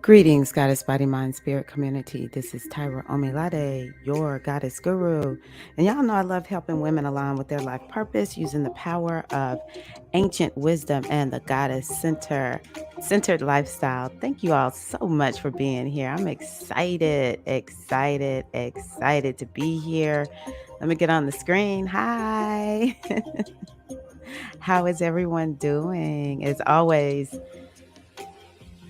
Greetings, Goddess Body Mind Spirit community. This is Tyra Omilade, your Goddess Guru. And y'all know I love helping women align with their life purpose using the power of ancient wisdom and the Goddess centered lifestyle. Thank you all so much for being here. I'm excited to be here. Let me get on the screen. Hi. How is everyone doing? As always,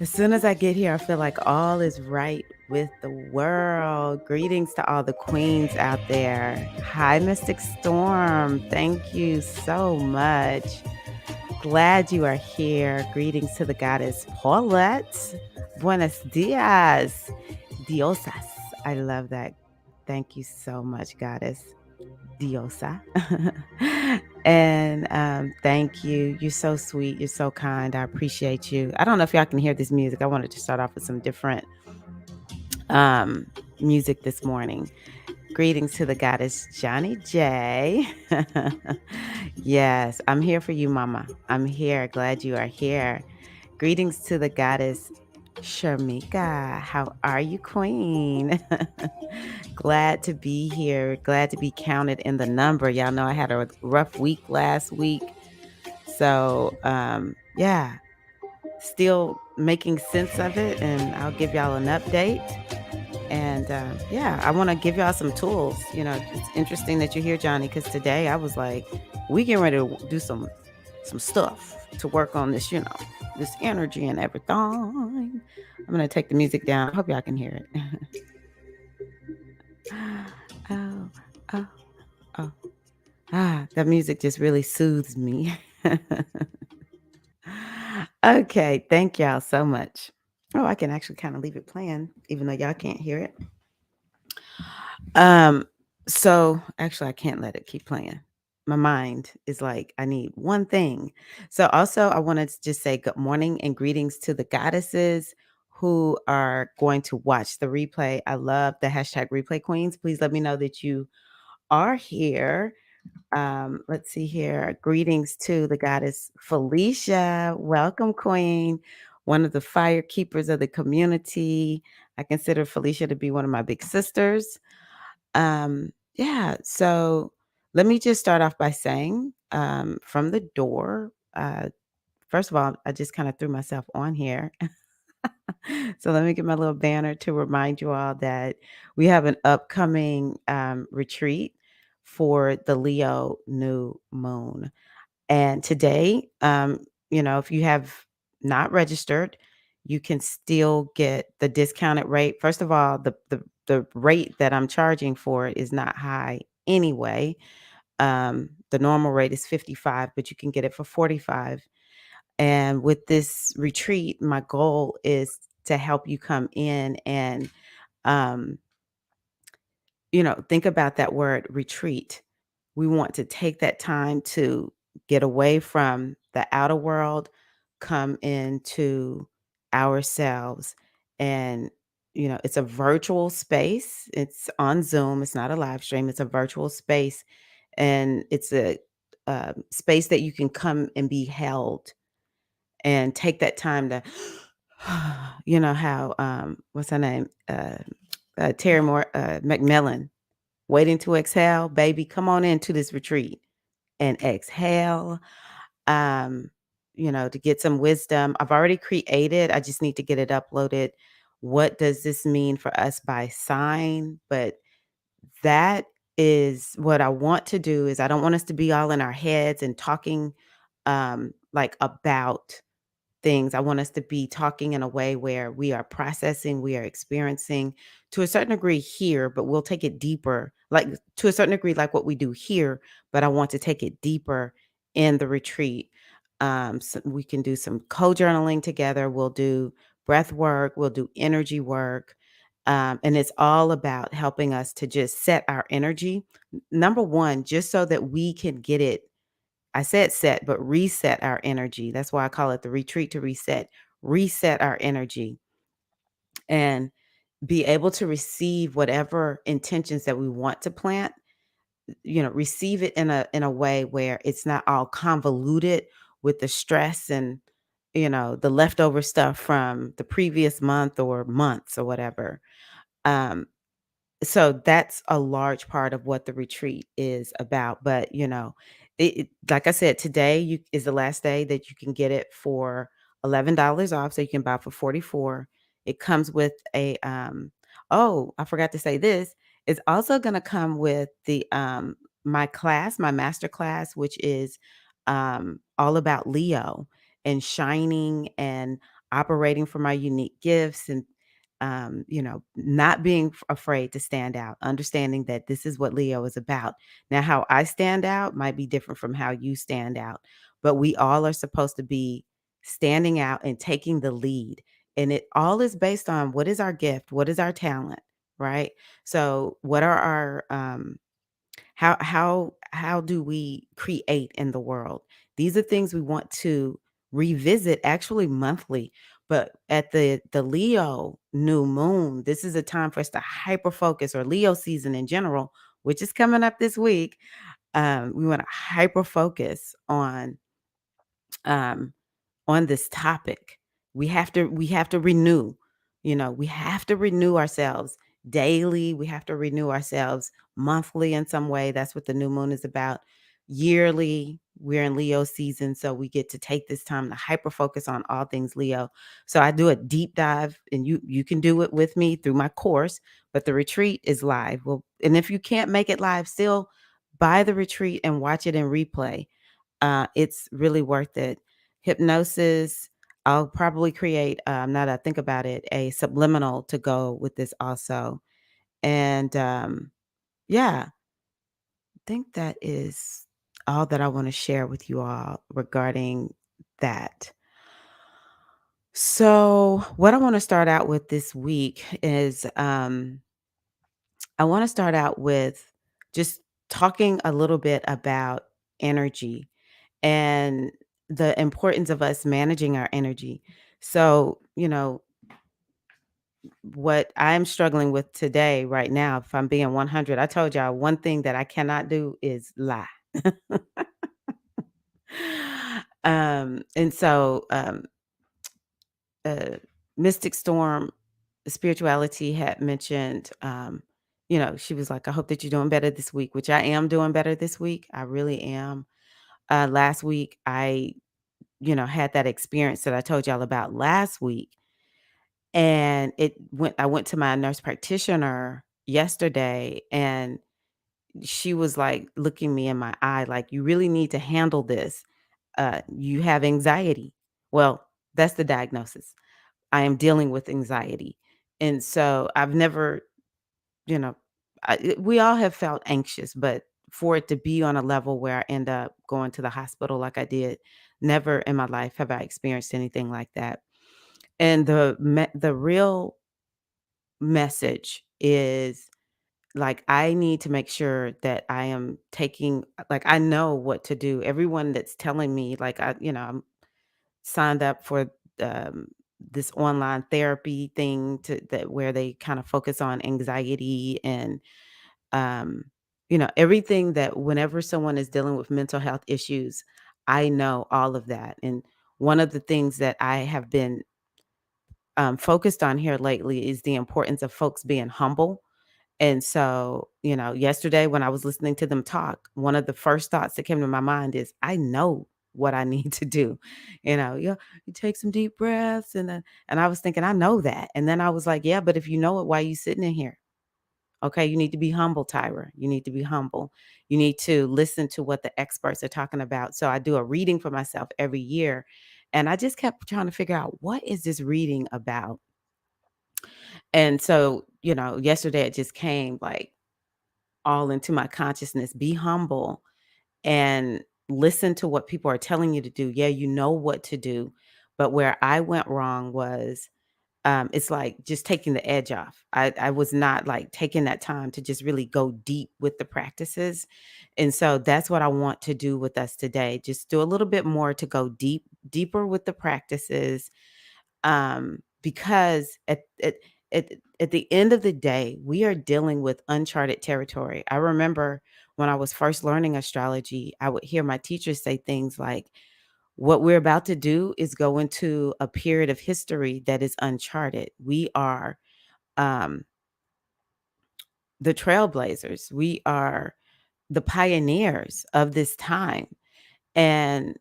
as soon as I get here, I feel like all is right with the world. Greetings to all the queens out there. Hi, Mystic Storm. Thank you so much. Glad you are here. Greetings to the goddess Paulette. Buenos dias, diosas. I love that. Thank you so much, goddess diosa. And thank you. You're so sweet. You're so kind. I appreciate you. I don't know if y'all can hear this music. I wanted to start off with some different music this morning. Greetings to the goddess Johnny J. Yes, I'm here for you, Mama. I'm here. Glad you are here. Greetings to the goddess Sharmika. How are you, Queen? Glad to be here. Glad to be counted in the number. Y'all know I had a rough week last week. So, yeah, still making sense of it. And I'll give y'all an update. And yeah, I want to give y'all some tools. You know, it's interesting that you're here, Johnny, because today I was like, we getting ready to do some stuff to work on this, this energy and everything. I'm going to take the music down. I hope y'all can hear it. Oh, oh, oh. That music just really soothes me. Okay, thank y'all so much. Oh, I can actually kind of leave it playing, even though y'all can't hear it. So actually I can't let it keep playing. My mind is like, I need one thing. So also I wanted to just say good morning and greetings to the goddesses who are going to watch the replay. I love the hashtag replay queens. Please let me know that you are here. Let's see here. Greetings to the goddess Felicia. Welcome, Queen. One of the fire keepers of the community. I consider Felicia to be one of my big sisters. Yeah, so let me just start off by saying from the door, first of all, I just kind of threw myself on here. So let me get my little banner to remind you all that we have an upcoming retreat for the Leo new moon. And today, if you have not registered, you can still get the discounted rate. First of all, the rate that I'm charging for it is not high anyway. The normal rate is 55, but you can get it for 45. And with this retreat, my goal is to help you come in and, um, think about that word retreat. We want to take that time to get away from the outer world, come into ourselves. And, it's a virtual space. It's on Zoom. It's not a live stream. It's a virtual space. And it's a space that you can come and be held and take that time to, how, what's her name? Terry McMillan, waiting to exhale, baby, come on into this retreat and exhale, to get some wisdom. I've already created, I just need to get it uploaded. What does this mean for us by sign? But that is what I want to do is I don't want us to be all in our heads and talking like about things. I want us to be talking in a way where we are processing, we are experiencing to a certain degree here, but we'll take it deeper, like to a certain degree, like what we do here. But I want to take it deeper in the retreat. So we can do some co-journaling together. We'll do breath work. We'll do energy work. And it's all about helping us to just set our energy. Number one, just so that we can get it. I said set, but reset our energy. That's why I call it the retreat to reset our energy and be able to receive whatever intentions that we want to plant, receive it in a way where it's not all convoluted with the stress and the leftover stuff from the previous month or months or whatever. Um, so that's a large part of what the retreat is about. But like I said, today is the last day that you can get it for $11 off. So you can buy for 44. It comes with a oh, I forgot to say this. It's also gonna come with the my class, my master class, which is all about Leo and shining and operating from our unique gifts and not being afraid to stand out, understanding that this is what Leo is about. Now, how I stand out might be different from how you stand out, but we all are supposed to be standing out and taking the lead. And it all is based on what is our gift, what is our talent, right? So, what are our how do we create in the world? These are things we want to revisit actually monthly. But at the Leo new moon, this is a time for us to hyper focus, or Leo season in general, which is coming up this week. We want to hyper focus um, on this topic. We have to renew. We have to renew ourselves daily. We have to renew ourselves monthly in some way. That's what the new moon is about. Yearly, we're in Leo season, so we get to take this time to hyper focus on all things Leo. So I do a deep dive, and you can do it with me through my course, but the retreat is live. Well, and if you can't make it live, still buy the retreat and watch it in replay. It's really worth it. Hypnosis, I'll probably create, now that I think about it, a subliminal to go with this also. And yeah, I think that is all that I want to share with you all regarding that. So, what I want to start out with this week is I want to start out with just talking a little bit about energy and the importance of us managing our energy. So, what I'm struggling with today, right now, if I'm being 100, I told y'all one thing that I cannot do is lie. And so, uh, Mystic Storm Spirituality had mentioned, she was like, I hope that you're doing better this week, which I am doing better this week. I really am. Last week, had that experience that I told y'all about last week. And I went to my nurse practitioner yesterday, and she was like looking me in my eye, like, you really need to handle this. You have anxiety. Well, that's the diagnosis. I am dealing with anxiety. And so I've never, you know, we all have felt anxious, but for it to be on a level where I end up going to the hospital like I did, never in my life have I experienced anything like that. And the real message is, like, I need to make sure that I am taking, like, I know what to do. Everyone that's telling me, like, I'm signed up for um, this online therapy thing where they kind of focus on anxiety and everything, that whenever someone is dealing with mental health issues, I know all of that. And one of the things that I have been focused on here lately is the importance of folks being humble. And so, yesterday when I was listening to them talk, one of the first thoughts that came to my mind is, I know what I need to do. You take some deep breaths, and I was thinking, I know that. And then I was like, yeah, but if you know it, why are you sitting in here? Okay, you need to be humble, Tyra. You need to be humble. You need to listen to what the experts are talking about. So I do a reading for myself every year. And I just kept trying to figure out, what is this reading about? And so, yesterday it just came like all into my consciousness. Be humble and listen to what people are telling you to do. Yeah, you know what to do. But where I went wrong was, it's like just taking the edge off. I was not like taking that time to just really go deep with the practices. And so that's what I want to do with us today. Just do a little bit more to go deeper with the practices, because at at the end of the day, we are dealing with uncharted territory. I remember when I was first learning astrology, I would hear my teachers say things like, What we're about to do is go into a period of history that is uncharted. We are um, the trailblazers. We are the pioneers of this time. And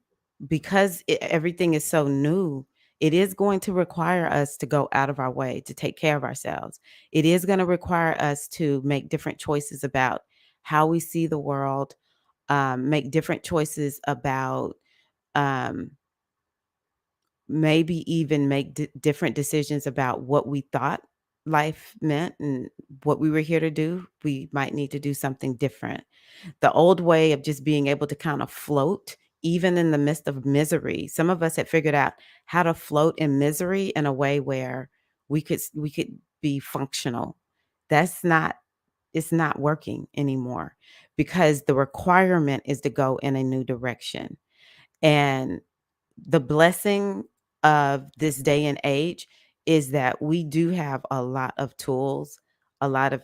because everything is so new, it is going to require us to go out of our way to take care of ourselves. It is going to require us to make different choices about how we see the world, make different choices about um, maybe even make different decisions about what we thought life meant and what we were here to do. We might need to do something different. The old way of just being able to kind of float, even in the midst of misery. Some of us had figured out how to float in misery in a way where we could be functional. That's not it's not working anymore because the requirement is to go in a new direction. And the blessing of this day and age is that we do have a lot of tools, a lot of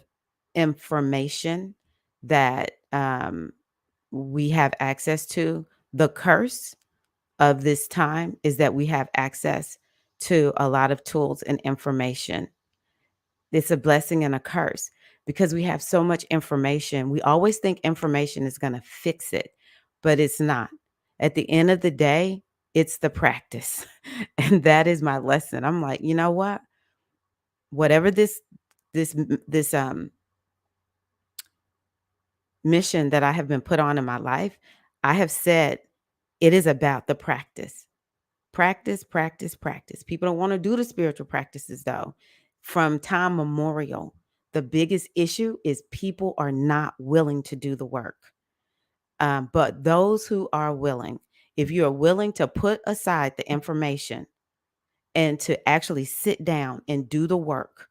information that we have access to. The curse of this time is that we have access to a lot of tools and information. It's a blessing and a curse because we have so much information. We always think information is going to fix it, but it's not. At the end of the day, it's the practice. And that is my lesson. I'm like, you know what? Whatever this mission that I have been put on in my life, I have said it is about the practice. Practice, practice, practice. People don't want to do the spiritual practices though. From time memorial, the biggest issue is people are not willing to do the work. But those who are willing, if you are willing to put aside the information and to actually sit down and do the work,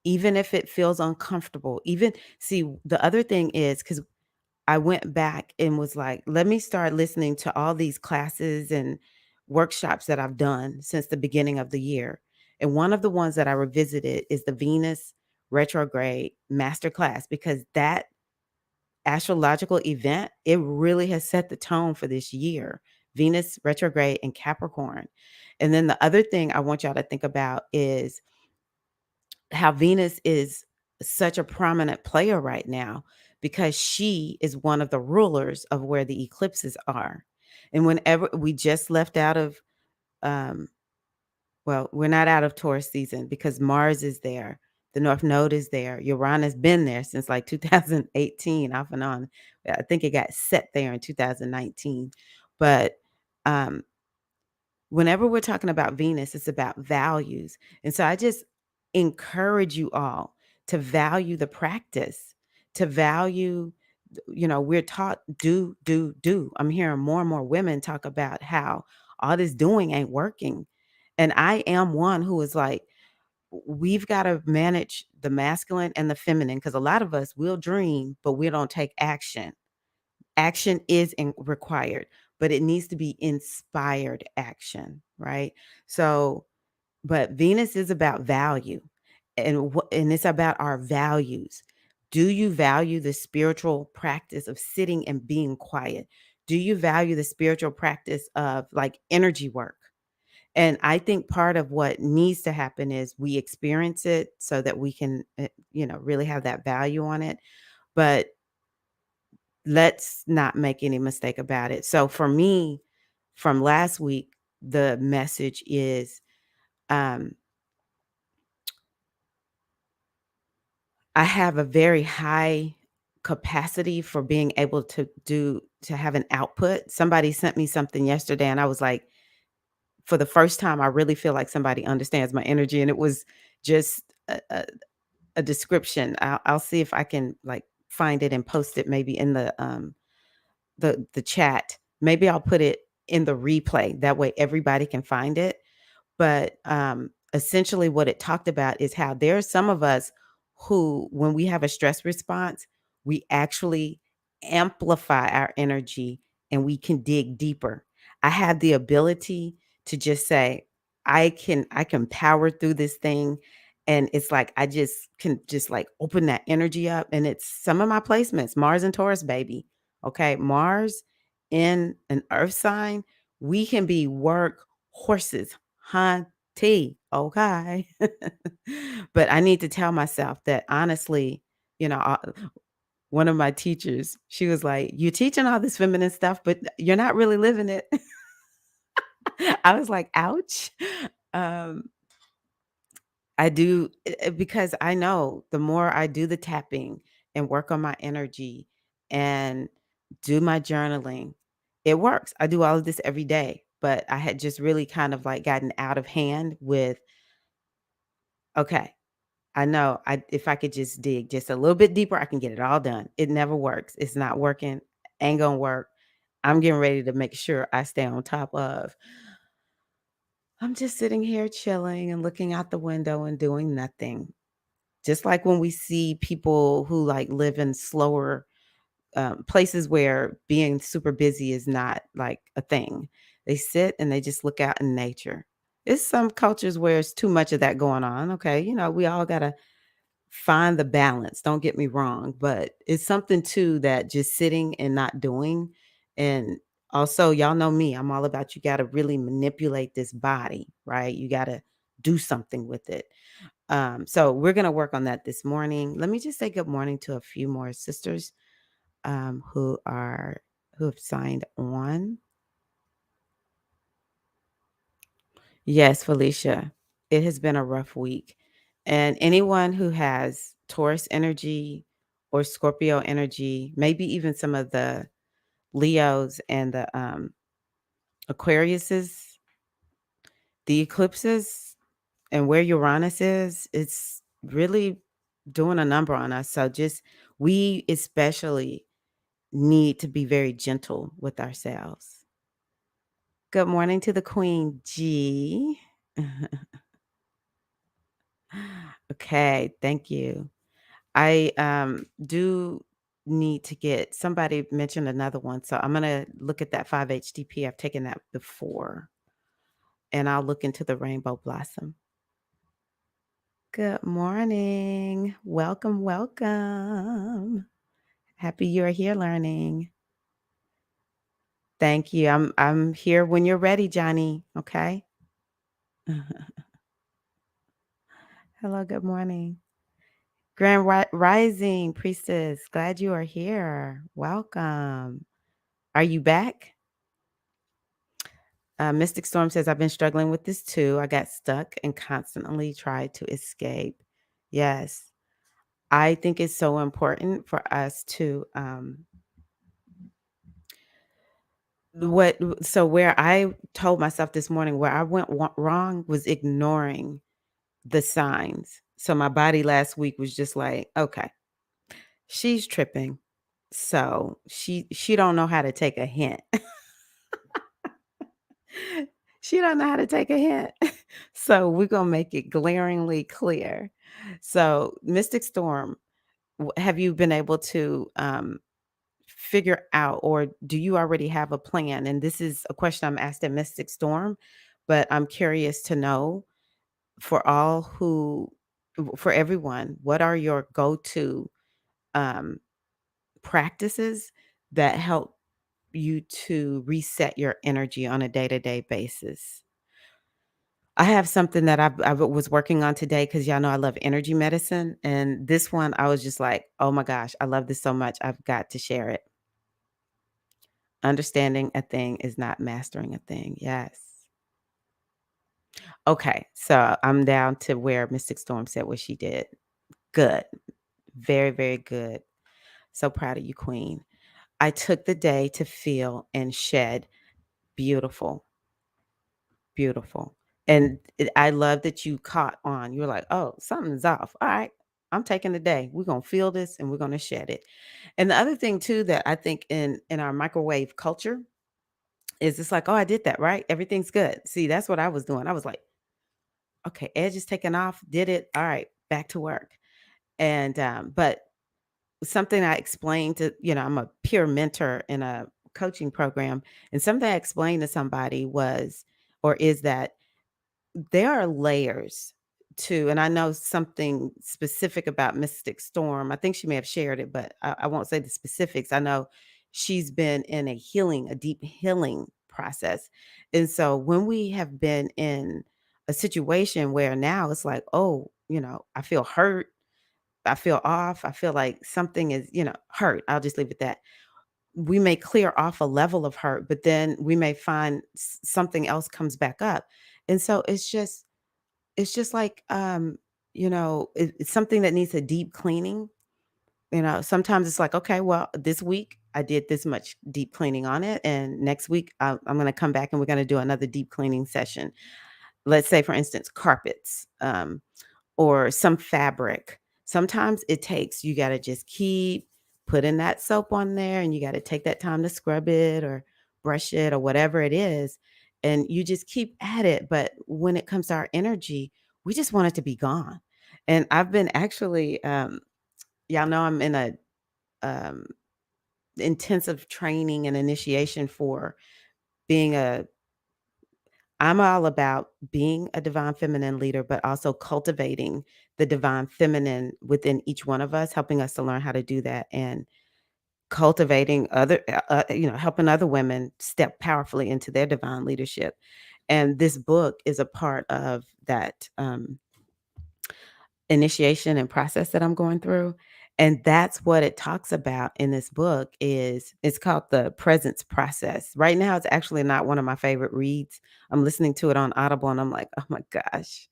even if it feels uncomfortable, even see, the other thing is because I went back and was like, let me start listening to all these classes and workshops that I've done since the beginning of the year. And one of the ones that I revisited is the Venus retrograde masterclass because that astrological event, it really has set the tone for this year. Venus retrograde in Capricorn. And then the other thing I want y'all to think about is how Venus is such a prominent player right now because she is one of the rulers of where the eclipses are. And whenever we just left out of, um, well, we're not out of Taurus season because Mars is there. The North Node is there. Uranus been there since like 2018, off and on. I think it got set there in 2019. But um, whenever we're talking about Venus, it's about values. And so I just encourage you all to value the practice, to value, we're taught do, do, do. I'm hearing more and more women talk about how all this doing ain't working. And I am one who is like, we've got to manage the masculine and the feminine because a lot of us will dream, but we don't take action. Action is required, but it needs to be inspired action, right? So, but Venus is about value and it's about our values. Do you value the spiritual practice of sitting and being quiet? Do you value the spiritual practice of like energy work? And I think part of what needs to happen is we experience it so that we can, really have that value on it. But let's not make any mistake about it. So for me, from last week, the message is um, I have a very high capacity for being able to have an output. Somebody sent me something yesterday, and I was like, for the first time, I really feel like somebody understands my energy, and it was just a description. I'll see if I can like find it and post it maybe in the chat. Maybe I'll put it in the replay. That way everybody can find it. But essentially, what it talked about is how there are some of us who, when we have a stress response, we actually amplify our energy and we can dig deeper. I have the ability to just say, I can power through this thing. And it's like I just can just like open that energy up. And it's some of my placements, Mars and Taurus, baby. Okay. Mars in an earth sign. We can be work horses, hunty, okay? But I need to tell myself that honestly, you know, one of my teachers, she was like, "You're teaching all this feminine stuff, but you're not really living it." I was like, "Ouch." Um, I do because I know the more I do the tapping and work on my energy and do my journaling, it works. I do all of this every day, but I had just really kind of like gotten out of hand with, okay, I know if I could just dig just a little bit deeper, I can get it all done. It never works. It's not working. Ain't gonna work. I'm getting ready to make sure I stay on top of. I'm just sitting here chilling and looking out the window and doing nothing. Just like when we see people who like live in slower places where being super busy is not like a thing. They sit and they just look out in nature. It's some cultures where it's too much of that going on. Okay, we all gotta find the balance. Don't get me wrong, but it's something too that just sitting and not doing. And also, y'all know me. I'm all about you got to really manipulate this body, right? You got to do something with it. So we're gonna work on that this morning. Let me just say good morning to a few more sisters who have signed on. Yes, Felicia, it has been a rough week. And anyone who has Taurus energy or Scorpio energy, maybe even some of the Leos and the Aquariuses, the eclipses, and where Uranus is, it's really doing a number on us. So just we especially need to be very gentle with ourselves. Good morning to the Queen G. Okay, thank you. I do need to get somebody mentioned another one. So I'm gonna look at that 5-HTP. I've taken that before. And I'll look into the rainbow blossom. Good morning. Welcome, welcome. Happy you're here learning. Thank you. I'm here when you're ready, Johnny. Okay. Hello, good morning. Rising, Priestess. Glad you are here. Welcome. Are you back? Mystic Storm says, I've been struggling with this too. I got stuck and constantly tried to escape. Yes. I think it's so important for us to where I told myself this morning where I went wrong was ignoring the signs. So my body last week was just like, okay, she's tripping. So she don't know how to take a hint. She don't know how to take a hint. So we're gonna make it glaringly clear. So Mystic Storm, have you been able to figure out, or do you already have a plan? And this is a question I'm asked at Mystic Storm, but I'm curious to know for for everyone, what are your go-to um, practices that help you to reset your energy on a day-to-day basis? I have something that I was working on today because y'all know I love energy medicine. And this one, I was just like, oh my gosh, I love this so much. I've got to share it. Understanding a thing is not mastering a thing. Yes. Okay. So I'm down to where Mystic Storm said what she did. Good. Very, very good. So proud of you, Queen. I took the day to feel and shed. Beautiful. Beautiful. And I love that you caught on. You're like, oh, something's off. All right. I'm taking the day. We're going to feel this and we're going to shed it. And the other thing too that I think in our microwave culture is it's like, oh, I did that, right? Everything's good. See, that's what I was doing. I was like, okay, edge is taken off, did it. All right, back to work. And but something I explained to, I'm a peer mentor in a coaching program, and something I explained to somebody was or is that there are layers to, and I know something specific about Mystic Storm. I think she may have shared it, but I won't say the specifics. I know she's been in a deep healing process. And so when we have been in a situation where now it's like, oh, I feel hurt, I feel off, I feel like something is, hurt. I'll just leave it that. We may clear off a level of hurt, but then we may find something else comes back up. And so it's just like it's something that needs a deep cleaning. Sometimes it's like, okay, well, this week I did this much deep cleaning on it, and next week I'm going to come back and we're going to do another deep cleaning session. Let's say, for instance, carpets. Or some fabric. Sometimes it takes you gotta just keep putting that soap on there, and you gotta take that time to scrub it or brush it or whatever it is, and you just keep at it, but when it comes to our energy, we just want it to be gone. And I've been actually, y'all know I'm in a, um, intensive training and initiation for being a I'm all about being a divine feminine leader, but also cultivating the divine feminine within each one of us, helping us to learn how to do that and cultivating helping other women step powerfully into their divine leadership. And this book is a part of that initiation and process that I'm going through. And that's what it talks about in this book is it's called the presence process. Right now it's actually not one of my favorite reads. I'm listening to it on Audible and I'm like, "Oh my gosh,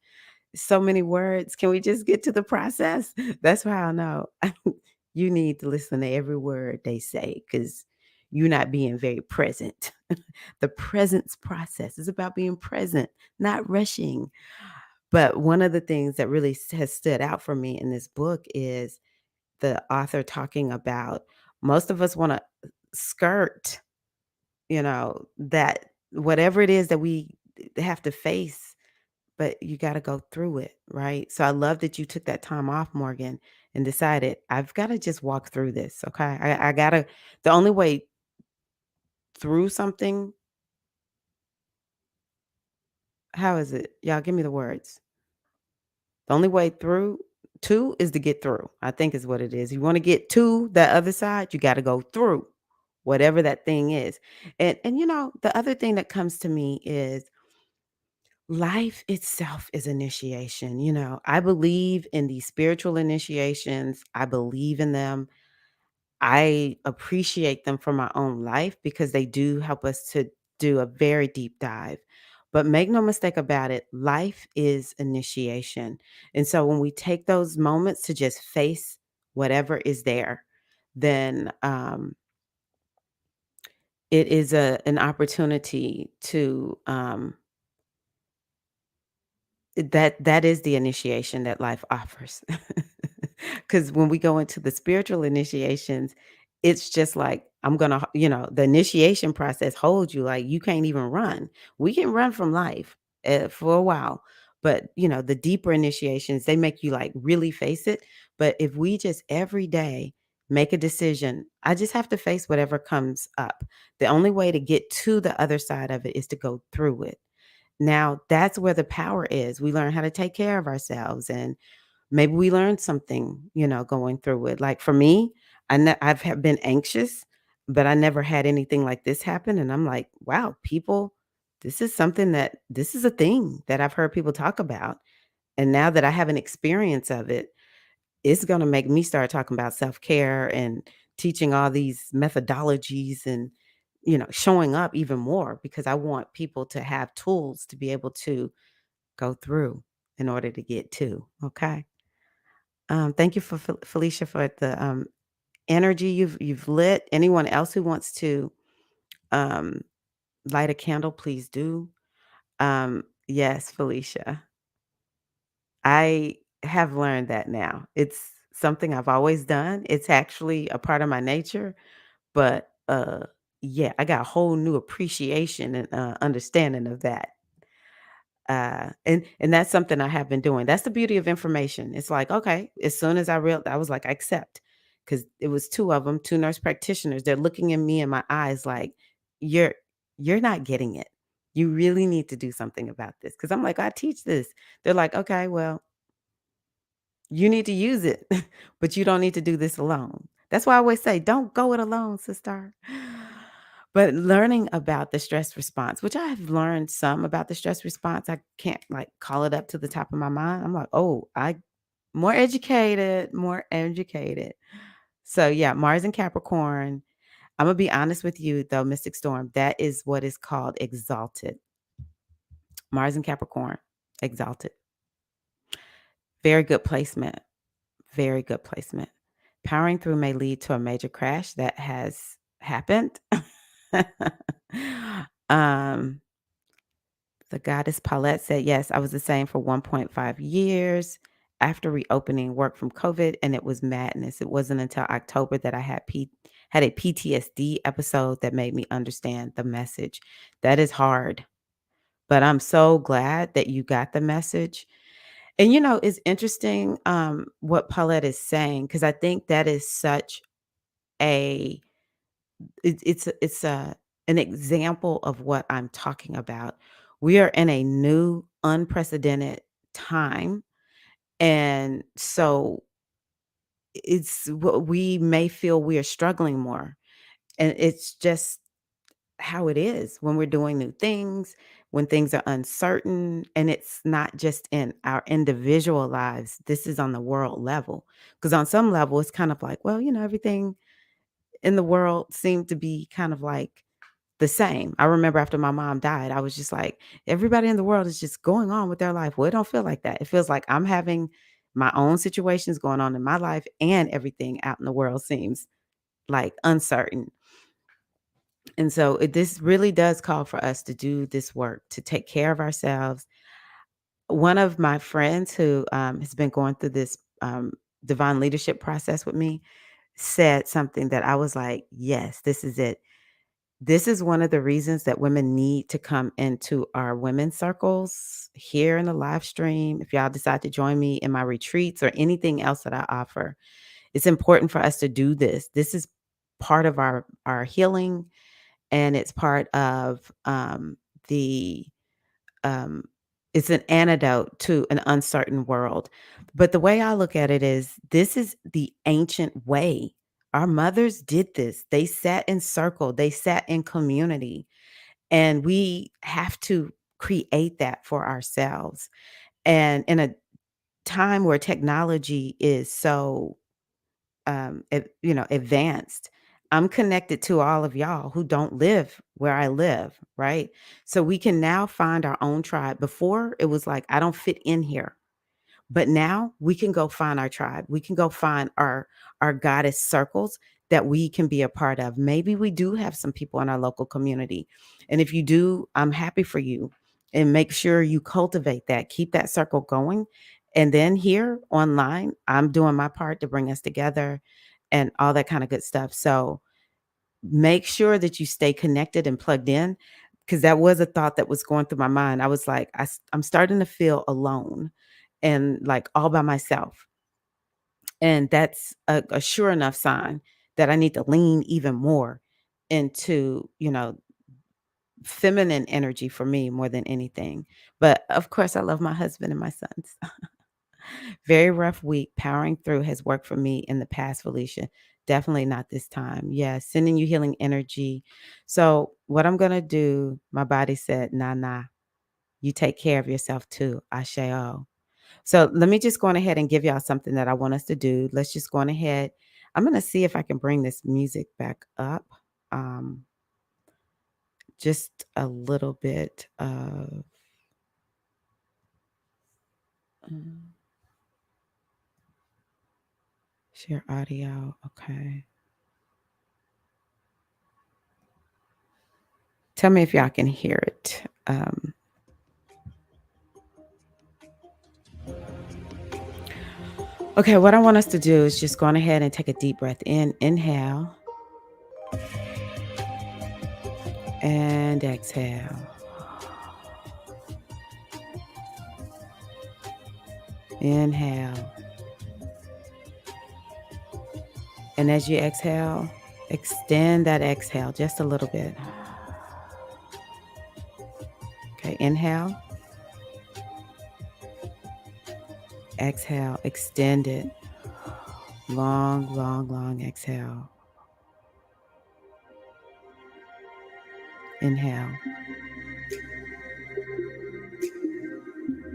so many words. Can we just get to the process?" That's why I know you need to listen to every word they say cuz you're not being very present. The presence process is about being present, not rushing. But one of the things that really has stood out for me in this book is the author talking about most of us want to skirt, that whatever it is that we have to face, but you got to go through it, right? So I love that you took that time off, Morgan, and decided I've got to just walk through this. Okay. I got to, the only way through something, how is it? Y'all give me the words. The only way through to is to get through, I think is what it is. You wanna get to the other side, you gotta go through whatever that thing is. And the other thing that comes to me is life itself is initiation. I believe in these spiritual initiations. I believe in them. I appreciate them for my own life because they do help us to do a very deep dive. But make no mistake about it, life is initiation. And so when we take those moments to just face whatever is there, then it is an opportunity to that is the initiation that life offers. Because when we go into the spiritual initiations, it's just like, I'm gonna the initiation process holds you like you can't even run. We can run from life, for a while, but, the deeper initiations, they make you, like, really face it. But if we just every day make a decision, I just have to face whatever comes up. The only way to get to the other side of it is to go through it. Now, that's where the power is. We learn how to take care of ourselves and maybe we learned something, going through it. Like for me, I've been anxious, but I never had anything like this happen. And I'm like, wow, people, this is a thing that I've heard people talk about. And now that I have an experience of it, it's going to make me start talking about self-care and teaching all these methodologies and showing up even more because I want people to have tools to be able to go through in order to get to. Okay. Thank you for Felicia for the energy you've lit. Anyone else who wants to um, light a candle, please do. Yes, Felicia. I have learned that now. It's something I've always done. It's actually a part of my nature, but yeah, I got a whole new appreciation and understanding of that. And that's something I have been doing. That's the beauty of information. It's like, okay, as soon as I was like, I accept, because it was two of them, two nurse practitioners. They're looking at me in my eyes like, you're you're not getting it. You really need to do something about this. Cause I'm like, I teach this. They're like, okay, well, you need to use it, but you don't need to do this alone. That's why I always say, don't go it alone, sister. But learning about the stress response, which I have learned some about the stress response, I can't, like, call it up to the top of my mind. I'm like, "Oh, I more educated, more educated." So, yeah, Mars and Capricorn. Imma be honest with you, though, Mystic Storm, that is what is called exalted. Mars and Capricorn, exalted. Very good placement, very good placement. Powering through may lead to a major crash that has happened. Um, the goddess Paulette said, "Yes, I was the same for 1.5 years after reopening work from COVID, and it was madness. It wasn't until October that I had a PTSD episode that made me understand the message." That is hard, but I'm so glad that you got the message. And, it's interesting, what Paulette is saying, because I think that is such a it's an example of what I'm talking about. We are in a new, unprecedented time, and so it's what we may feel we are struggling more, and it's just how it is when we're doing new things, when things are uncertain, and it's not just in our individual lives. This is on the world level, because on some level, it's kind of like, well, everything in the world seemed to be kind of like the same. I remember after my mom died, I was just like, everybody in the world is just going on with their life. Well, it don't feel like that. It feels like I'm having my own situations going on in my life, and everything out in the world seems like uncertain. And so this really does call for us to do this work, to take care of ourselves. One of my friends who has been going through this divine leadership process with me said something that I was like, yes, this is it. This is one of the reasons that women need to come into our women's circles here in the live stream. If y'all decide to join me in my retreats or anything else that I offer, it's important for us to do this. This is part of our healing, and it's part of the um, it's an antidote to an uncertain world. But the way I look at it is, this is the ancient way. Our mothers did this. They sat in circle, they sat in community, and we have to create that for ourselves. And in a time where technology is so advanced, I'm connected to all of y'all who don't live where I live, right? So we can now find our own tribe. Before, it was like, I don't fit in here. But now we can go find our tribe. We can go find our goddess circles that we can be a part of. Maybe we do have some people in our local community. And if you do, I'm happy for you. And make sure you cultivate that. Keep that circle going. And then here online, I'm doing my part to bring us together and all that kind of good stuff. So make sure that you stay connected and plugged in, because that was a thought that was going through my mind. I was like, I'm starting to feel alone and like all by myself. And that's a sure enough sign that I need to lean even more into, feminine energy for me more than anything. But of course, I love my husband and my sons. Very rough week. Powering through has worked for me in the past, Felicia. Definitely not this time. Yeah, sending you healing energy. So, what I'm going to do, my body said, nah, nah, you take care of yourself too. Asheo. So, let me just go on ahead and give y'all something that I want us to do. Let's just go on ahead. I'm going to see if I can bring this music back up. Um, just a little bit of. um, Share audio. Okay. Tell me if y'all can hear it. Okay, what I want us to do is just go on ahead and take a deep breath in. Inhale and exhale. Inhale. And as you exhale, extend that exhale just a little bit. Okay, inhale. Exhale, extend it. Long, long, long exhale. Inhale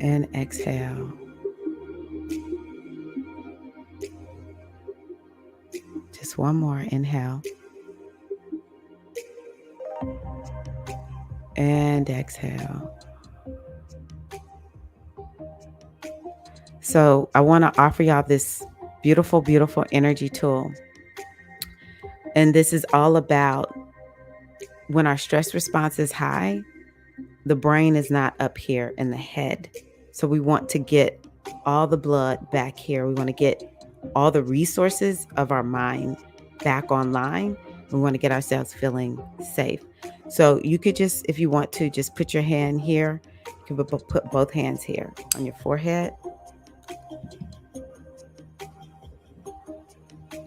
and exhale. Just one more. Inhale and exhale. So I want to offer y'all this beautiful, beautiful energy tool. And this is all about when our stress response is high, the brain is not up here in the head. So we want to get all the blood back here. We want to get all the resources of our mind back online. We want to get ourselves feeling safe. So you could just, if you want to, just put your hand here. You can put both hands here on your forehead,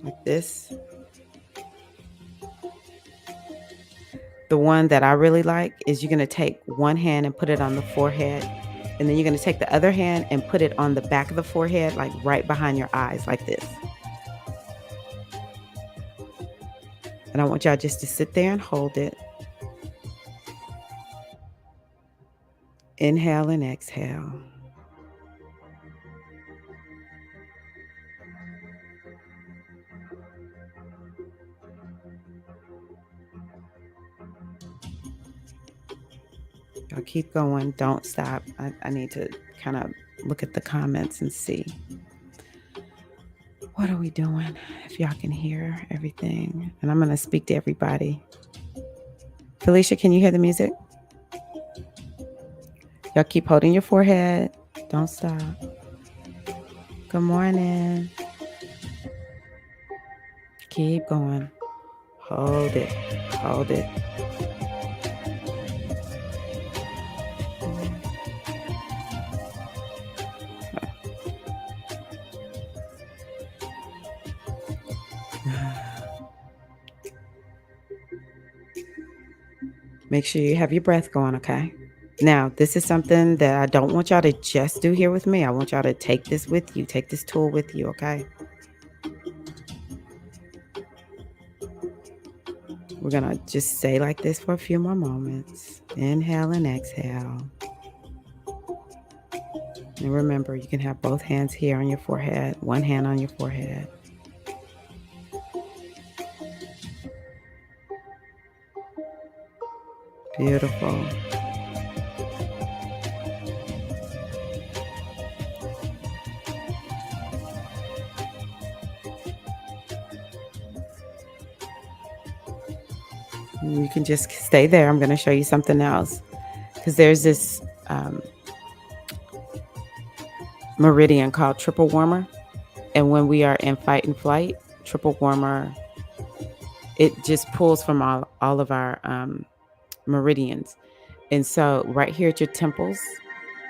like this. The one that I really like is you're going to take one hand and put it on the forehead. And then you're going to take the other hand and put it on the back of the forehead, like right behind your eyes, like this. And I want y'all just to sit there and hold it. Inhale and exhale. Y'all keep going. Don't stop. I need to kind of look at the comments and see. What are we doing? If y'all can hear everything. And I'm going to speak to everybody. Felicia, can you hear the music? Y'all keep holding your forehead. Don't stop. Good morning. Keep going. Hold it. Hold it. Make sure you have your breath going, okay? Now, this is something that I don't want y'all to just do here with me. I want y'all to take this with you. Take this tool with you, okay? We're going to just stay like this for a few more moments. Inhale and exhale. And remember, you can have both hands here on your forehead, one hand on your forehead. Beautiful. You can just stay there. I'm going to show you something else. Because there's this meridian called triple warmer. And when we are in fight and flight, triple warmer, it just pulls from all of our meridians. And so right here at your temples,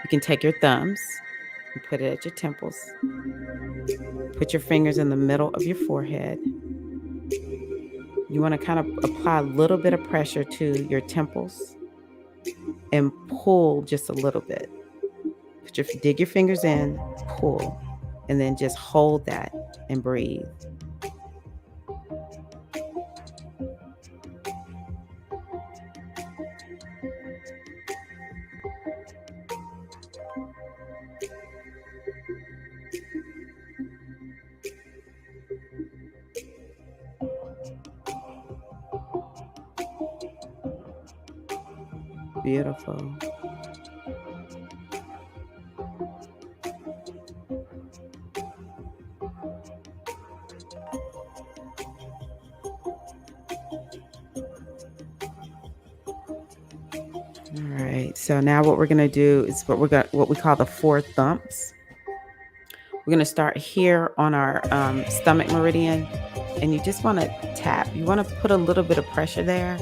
you can take your thumbs and put it at your temples. Put your fingers in the middle of your forehead. You want to kind of apply a little bit of pressure to your temples and pull just a little bit. Dig your fingers in, pull, and then just hold that and breathe. Beautiful. All right. So now what we're going to do is what we call the 4 thumps. We're going to start here on our stomach meridian, and you just want to tap. You want to put a little bit of pressure there.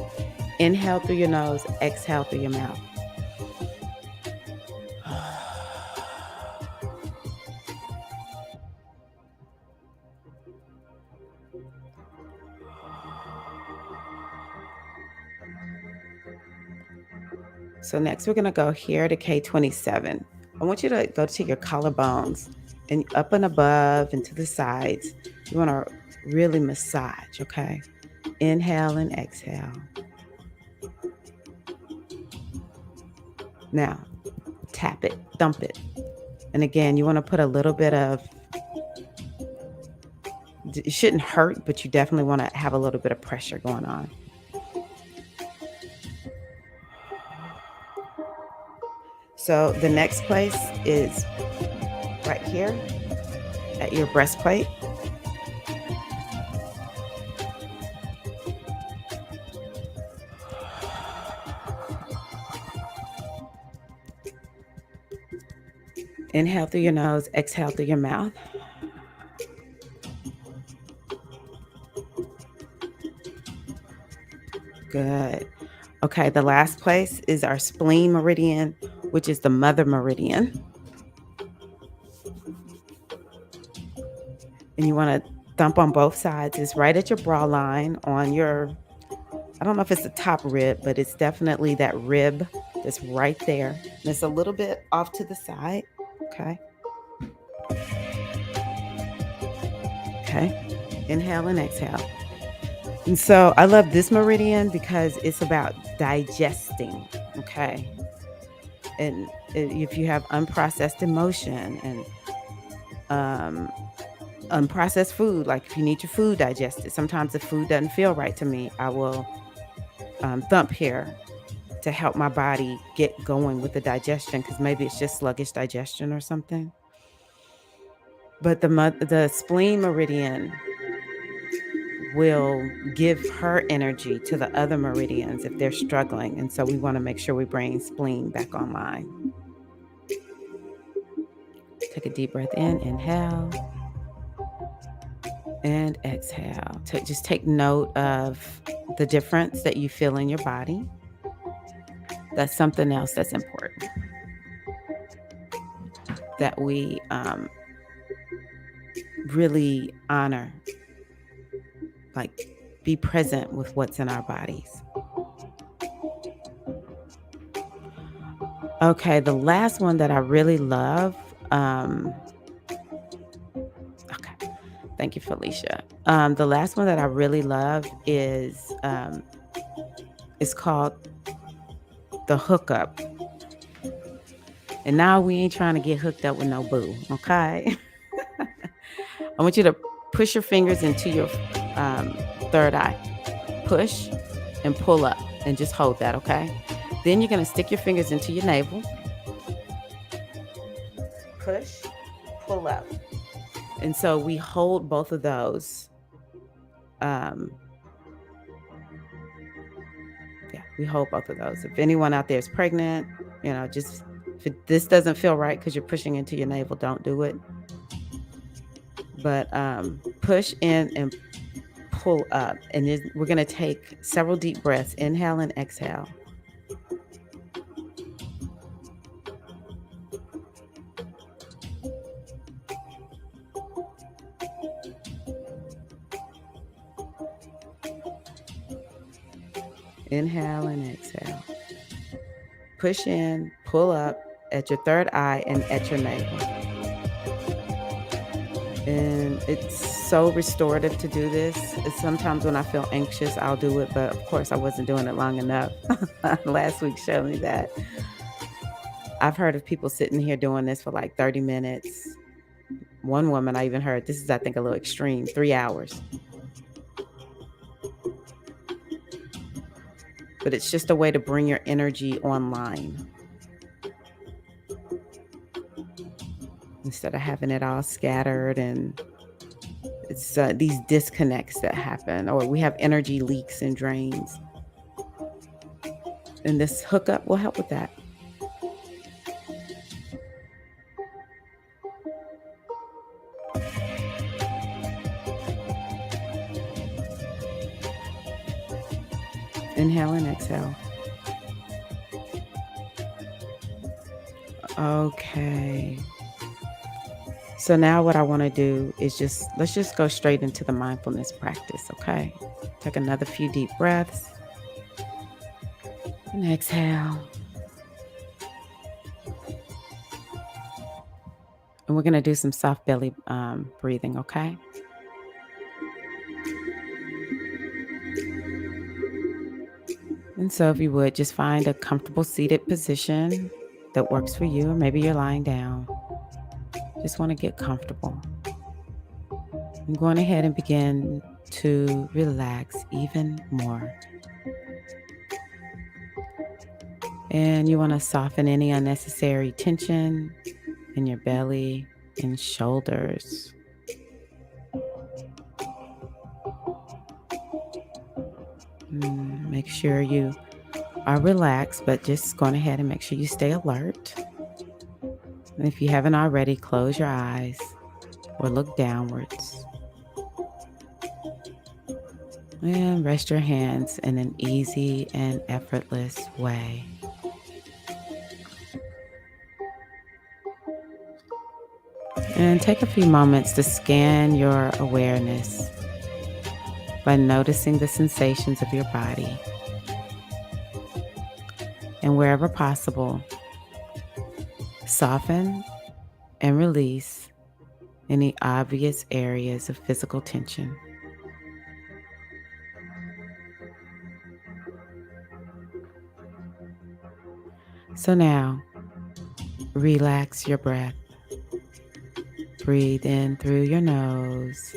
Inhale through your nose, exhale through your mouth. So next we're going to go here to K27. I want you to go to your collarbones and up and above and to the sides. You want to really massage, okay? Inhale and exhale. Now, tap it, thump it. And again, you want to put a little bit of, it shouldn't hurt, but you definitely want to have a little bit of pressure going on. So the next place is right here at your breastplate. Inhale through your nose, exhale through your mouth. Good. Okay, the last place is our spleen meridian, which is the mother meridian. And you want to thump on both sides. It's right at your bra line on your, I don't know if it's the top rib, but it's definitely that rib that's right there. And it's a little bit off to the side. Okay. Okay. Inhale and exhale. And so I love this meridian because it's about digesting. Okay. And if you have unprocessed emotion and unprocessed food, like if you need your food digested, sometimes the food doesn't feel right to me, I will thump here to help my body get going with the digestion, because maybe it's just sluggish digestion or something. But the spleen meridian will give her energy to the other meridians if they're struggling. And so we want to make sure we bring spleen back online. Take a deep breath in, inhale, and exhale. Just take note of the difference that you feel in your body. That's something else that's important, that we really honor, like be present with what's in our bodies. Okay, the last one that I really love, okay, thank you, Felicia. The last one that I really love is it's called the hookup. And now we ain't trying to get hooked up with no boo, okay? I want you to push your fingers into your third eye. Push and pull up and just hold that, okay? Then you're going to stick your fingers into your navel. Push, pull up. And so we hold both of those. Yeah, we hold both of those. If anyone out there is pregnant, just if this doesn't feel right because you're pushing into your navel, don't do it. But push in and pull up. And we're going to take several deep breaths. Inhale and exhale. Inhale and exhale. Push in, pull up at your third eye and at your navel. And it's so restorative to do this. Sometimes when I feel anxious, I'll do it. But of course, I wasn't doing it long enough. Last week showed me that. I've heard of people sitting here doing this for like 30 minutes. One woman I even heard, this is, I think, a little extreme, 3 hours. But it's just a way to bring your energy online instead of having it all scattered, and it's these disconnects that happen, or we have energy leaks and drains. And this hookup will help with that. Inhale and exhale. Okay. So now what I want to do is let's just go straight into the mindfulness practice, okay? Take another few deep breaths. And exhale. And we're going to do some soft belly breathing, okay? And so if you would, just find a comfortable seated position. that works for you, or maybe you're lying down. Just want to get comfortable. I'm going ahead and begin to relax even more. And you want to soften any unnecessary tension in your belly and shoulders. Make sure you are relaxed, but just going ahead and make sure you stay alert. And if you haven't already, close your eyes or look downwards. And rest your hands in an easy and effortless way. And take a few moments to scan your awareness by noticing the sensations of your body. And wherever possible, soften and release any obvious areas of physical tension. So now, relax your breath. Breathe in through your nose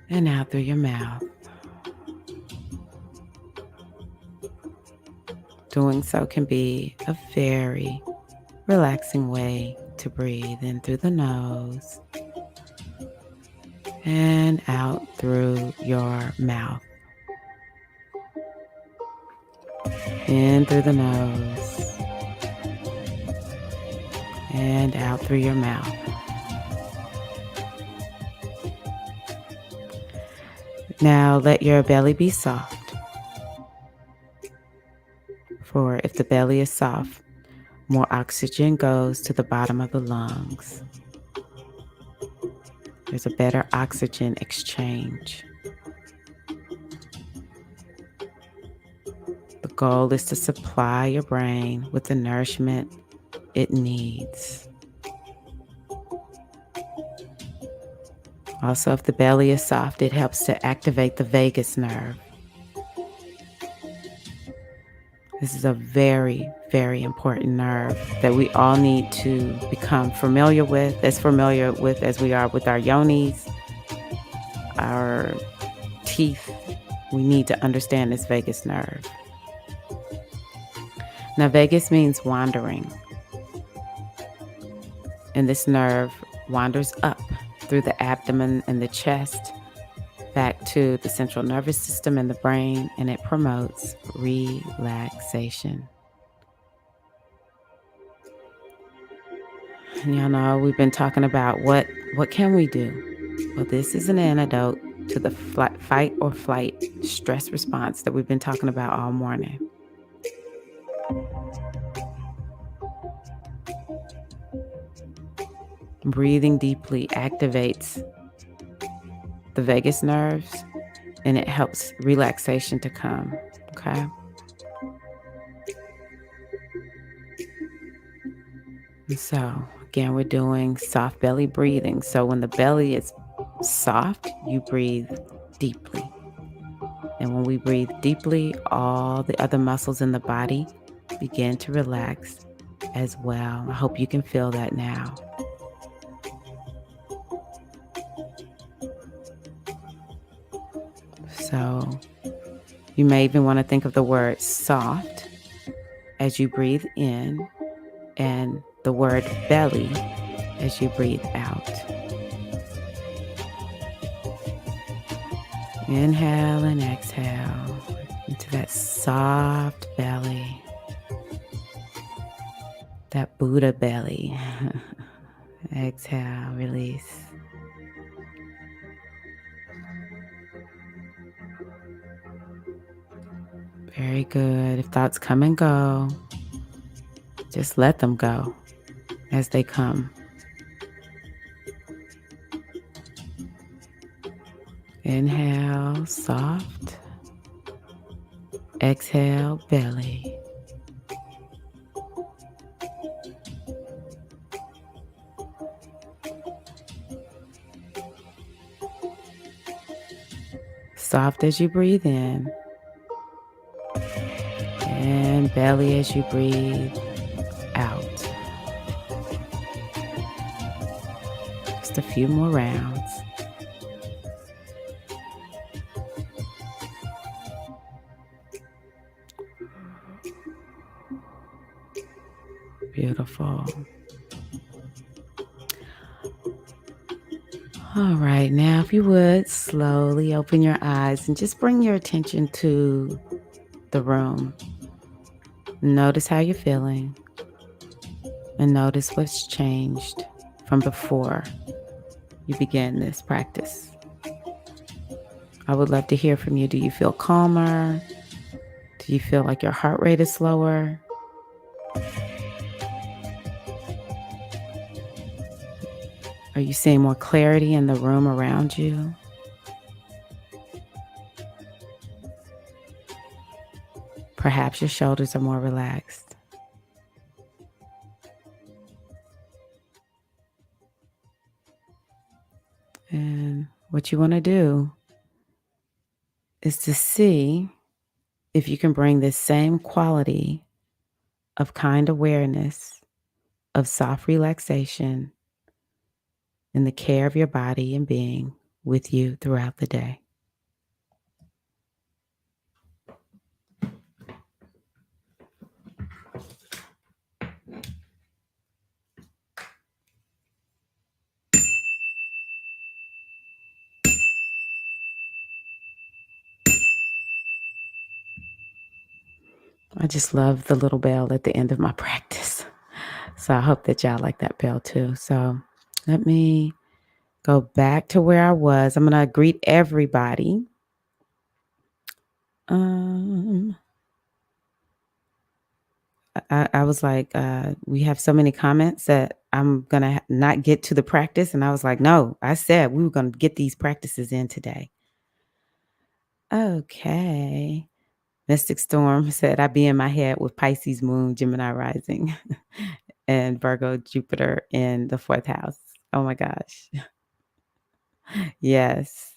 and out through your mouth. Doing so can be a very relaxing way to breathe in through the nose and out through your mouth. In through the nose and out through your mouth. Now let your belly be soft. For if the belly is soft, more oxygen goes to the bottom of the lungs. There's a better oxygen exchange. The goal is to supply your brain with the nourishment it needs. Also, if the belly is soft, it helps to activate the vagus nerve. This is a very, very important nerve that we all need to become familiar with as we are with our yonis, our teeth. We need to understand this vagus nerve. Now, vagus means wandering. And this nerve wanders up through the abdomen and the chest, back to the central nervous system and the brain, and it promotes relaxation. And y'all know we've been talking about what can we do? Well, this is an antidote to the fight or flight stress response that we've been talking about all morning. Breathing deeply activates the vagus nerves and it helps relaxation to come, okay? And so, again, we're doing soft belly breathing. So when the belly is soft, you breathe deeply. And when we breathe deeply, all the other muscles in the body begin to relax as well. I hope you can feel that now. So you may even want to think of the word soft as you breathe in and the word belly as you breathe out. Inhale and exhale into that soft belly, that Buddha belly. Exhale, release. Very good. If thoughts come and go, just let them go as they come. Inhale, soft. Exhale, belly. Soft as you breathe in. And belly as you breathe out. Just a few more rounds. Beautiful. All right, now if you would slowly open your eyes and just bring your attention to the room. Notice how you're feeling and notice what's changed from before you began this practice. I would love to hear from you. Do you feel calmer? Do you feel like your heart rate is slower? Are you seeing more clarity in the room around you? Perhaps your shoulders are more relaxed. And what you want to do is to see if you can bring this same quality of kind awareness, of soft relaxation, and the care of your body and being with you throughout the day. I just love the little bell at the end of my practice. So I hope that y'all like that bell too. So let me go back to where I was. I'm going to greet everybody. I was like, we have so many comments that I'm going to not get to the practice. And I was like, no, I said we were going to get these practices in today. Okay. Mystic Storm said, I be in my head with Pisces moon, Gemini rising, and Virgo Jupiter in the fourth house. Oh my gosh. Yes.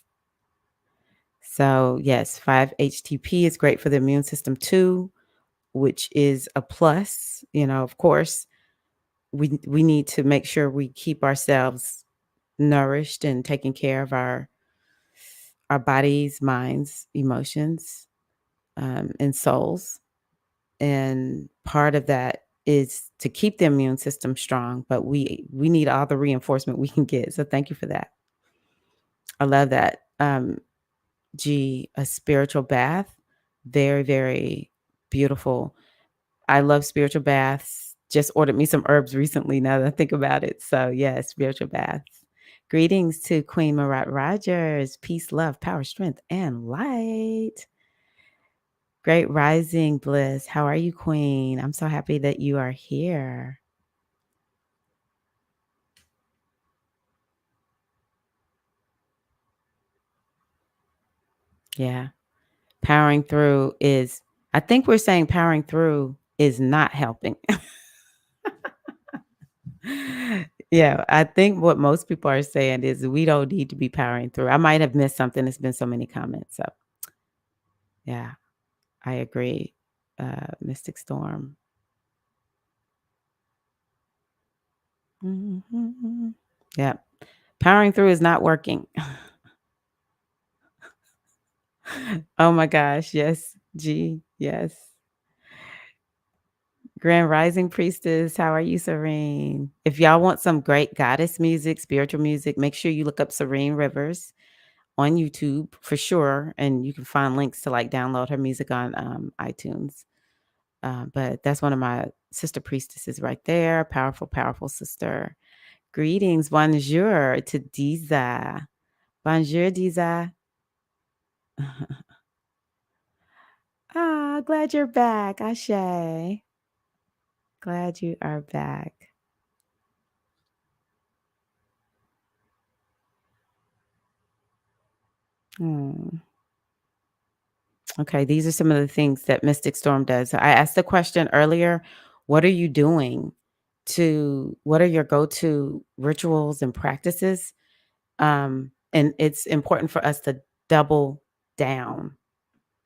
So yes, 5-HTP is great for the immune system too, which is a plus. Of course, we need to make sure we keep ourselves nourished and taking care of our bodies, minds, emotions, and souls. And part of that is to keep the immune system strong, but we need all the reinforcement we can get. So thank you for that. I love that. A spiritual bath, very, very beautiful. I love spiritual baths. Just ordered me some herbs recently now that I think about it. So yes, spiritual baths. Greetings to Queen Marat Rogers. Peace, love, power, strength, and light. Great rising bliss. How are you, Queen? I'm so happy that you are here. Yeah. I think we're saying powering through is not helping. Yeah, I think what most people are saying is we don't need to be powering through. I might have missed something. There's been so many comments. So yeah, I agree. Mystic Storm. Mhm. Yeah. Powering through is not working. Oh my gosh. Yes. G. Yes. Grand Rising Priestess. How are you, Serene? If y'all want some great goddess music, spiritual music, make sure you look up Serene Rivers on YouTube for sure. And you can find links to download her music on iTunes. But that's one of my sister priestesses right there. Powerful, powerful sister. Greetings. Bonjour to Diza. Bonjour, Diza. Glad you're back, Ashe. Glad you are back. Hmm. Okay, these are some of the things that Mystic Storm does. I asked the question earlier, what are you doing what are your go-to rituals and practices? And it's important for us to double down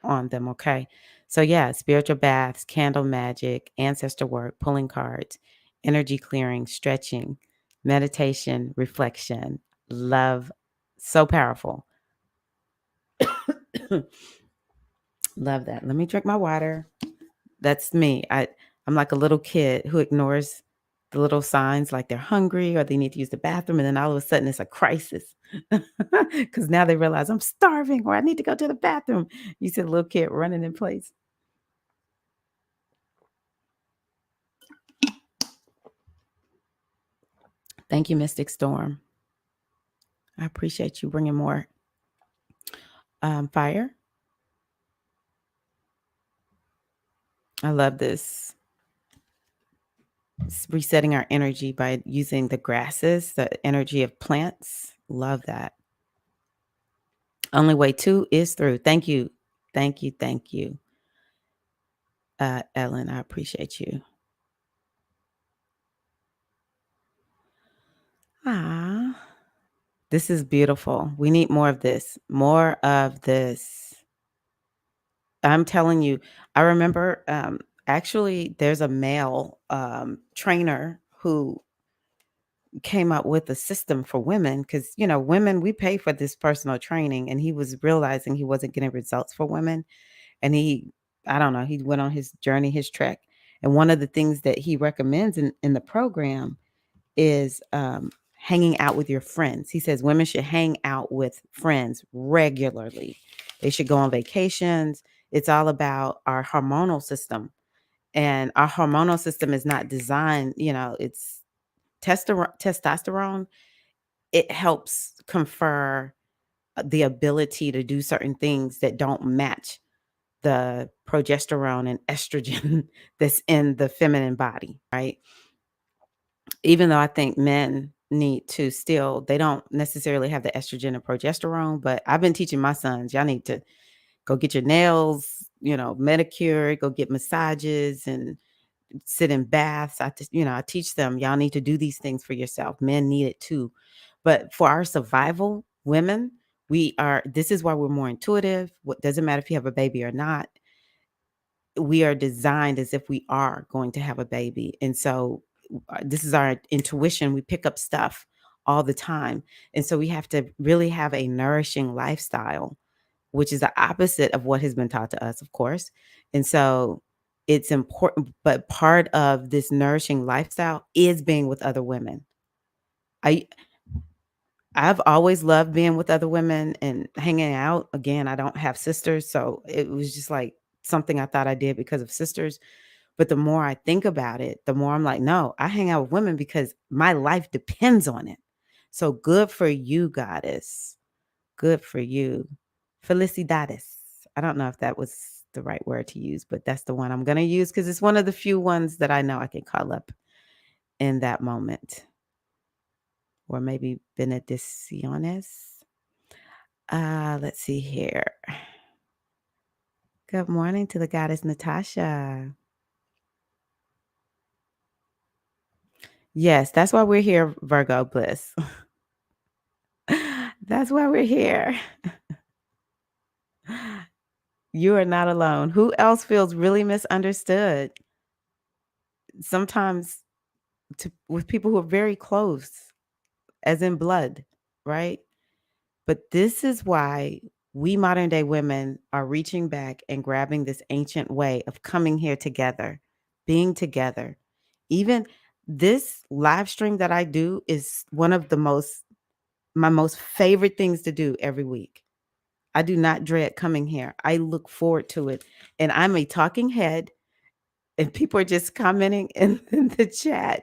on them, okay? So, yeah, spiritual baths, candle magic, ancestor work, pulling cards, energy clearing, stretching, meditation, reflection, love. So powerful. Love that. Let me drink my water. That's me. I'm like a little kid who ignores the little signs like they're hungry or they need to use the bathroom. And then all of a sudden it's a crisis because now they realize I'm starving or I need to go to the bathroom. You see a little kid running in place. Thank you, Mystic Storm. I appreciate you bringing more fire. I love this. It's resetting our energy by using the grasses, the energy of plants. Love that. Only way two is through. Thank you. Thank you. Thank you. Ellen, I appreciate you. Ah, this is beautiful. We need more of this. More of this. I'm telling you, I remember actually there's a male trainer who came up with a system for women because women, we pay for this personal training, and he was realizing he wasn't getting results for women. And I don't know, he went on his journey, his trek. And one of the things that he recommends in the program is hanging out with your friends. He says women should hang out with friends regularly. They should go on vacations. It's all about our hormonal system. And our hormonal system is not designed, it's testosterone. It helps confer the ability to do certain things that don't match the progesterone and estrogen that's in the feminine body, right? Even though I think men need to still, they don't necessarily have the estrogen and progesterone, but I've been teaching my sons, y'all need to go get your nails, manicured, go get massages and sit in baths. I teach them, y'all need to do these things for yourself. Men need it too. But for our survival, women, this is why we're more intuitive. What doesn't matter if you have a baby or not, we are designed as if we are going to have a baby. And so this is our intuition. We pick up stuff all the time. And so we have to really have a nourishing lifestyle, which is the opposite of what has been taught to us, of course. And so it's important, but part of this nourishing lifestyle is being with other women. I I've always loved being with other women and hanging out. Again, I don't have sisters, so it was just like something I thought I did because of sisters. But the more I think about it, the more I'm like, no, I hang out with women because my life depends on it. So good for you, goddess. Good for you. Felicidades. I don't know if that was the right word to use, but that's the one I'm going to use because it's one of the few ones that I know I can call up in that moment. Or maybe benedicciones. Let's see here. Good morning to the goddess Natasha. Yes, that's why we're here, Virgo Bliss. That's why we're here. You are not alone. Who else feels really misunderstood? Sometimes with people who are very close, as in blood, right? But this is why we modern day women are reaching back and grabbing this ancient way of coming here together, being together. Even this live stream that I do is one of my most favorite things to do every week. I do not dread coming here. I look forward to it. And I'm a talking head, and people are just commenting in the chat.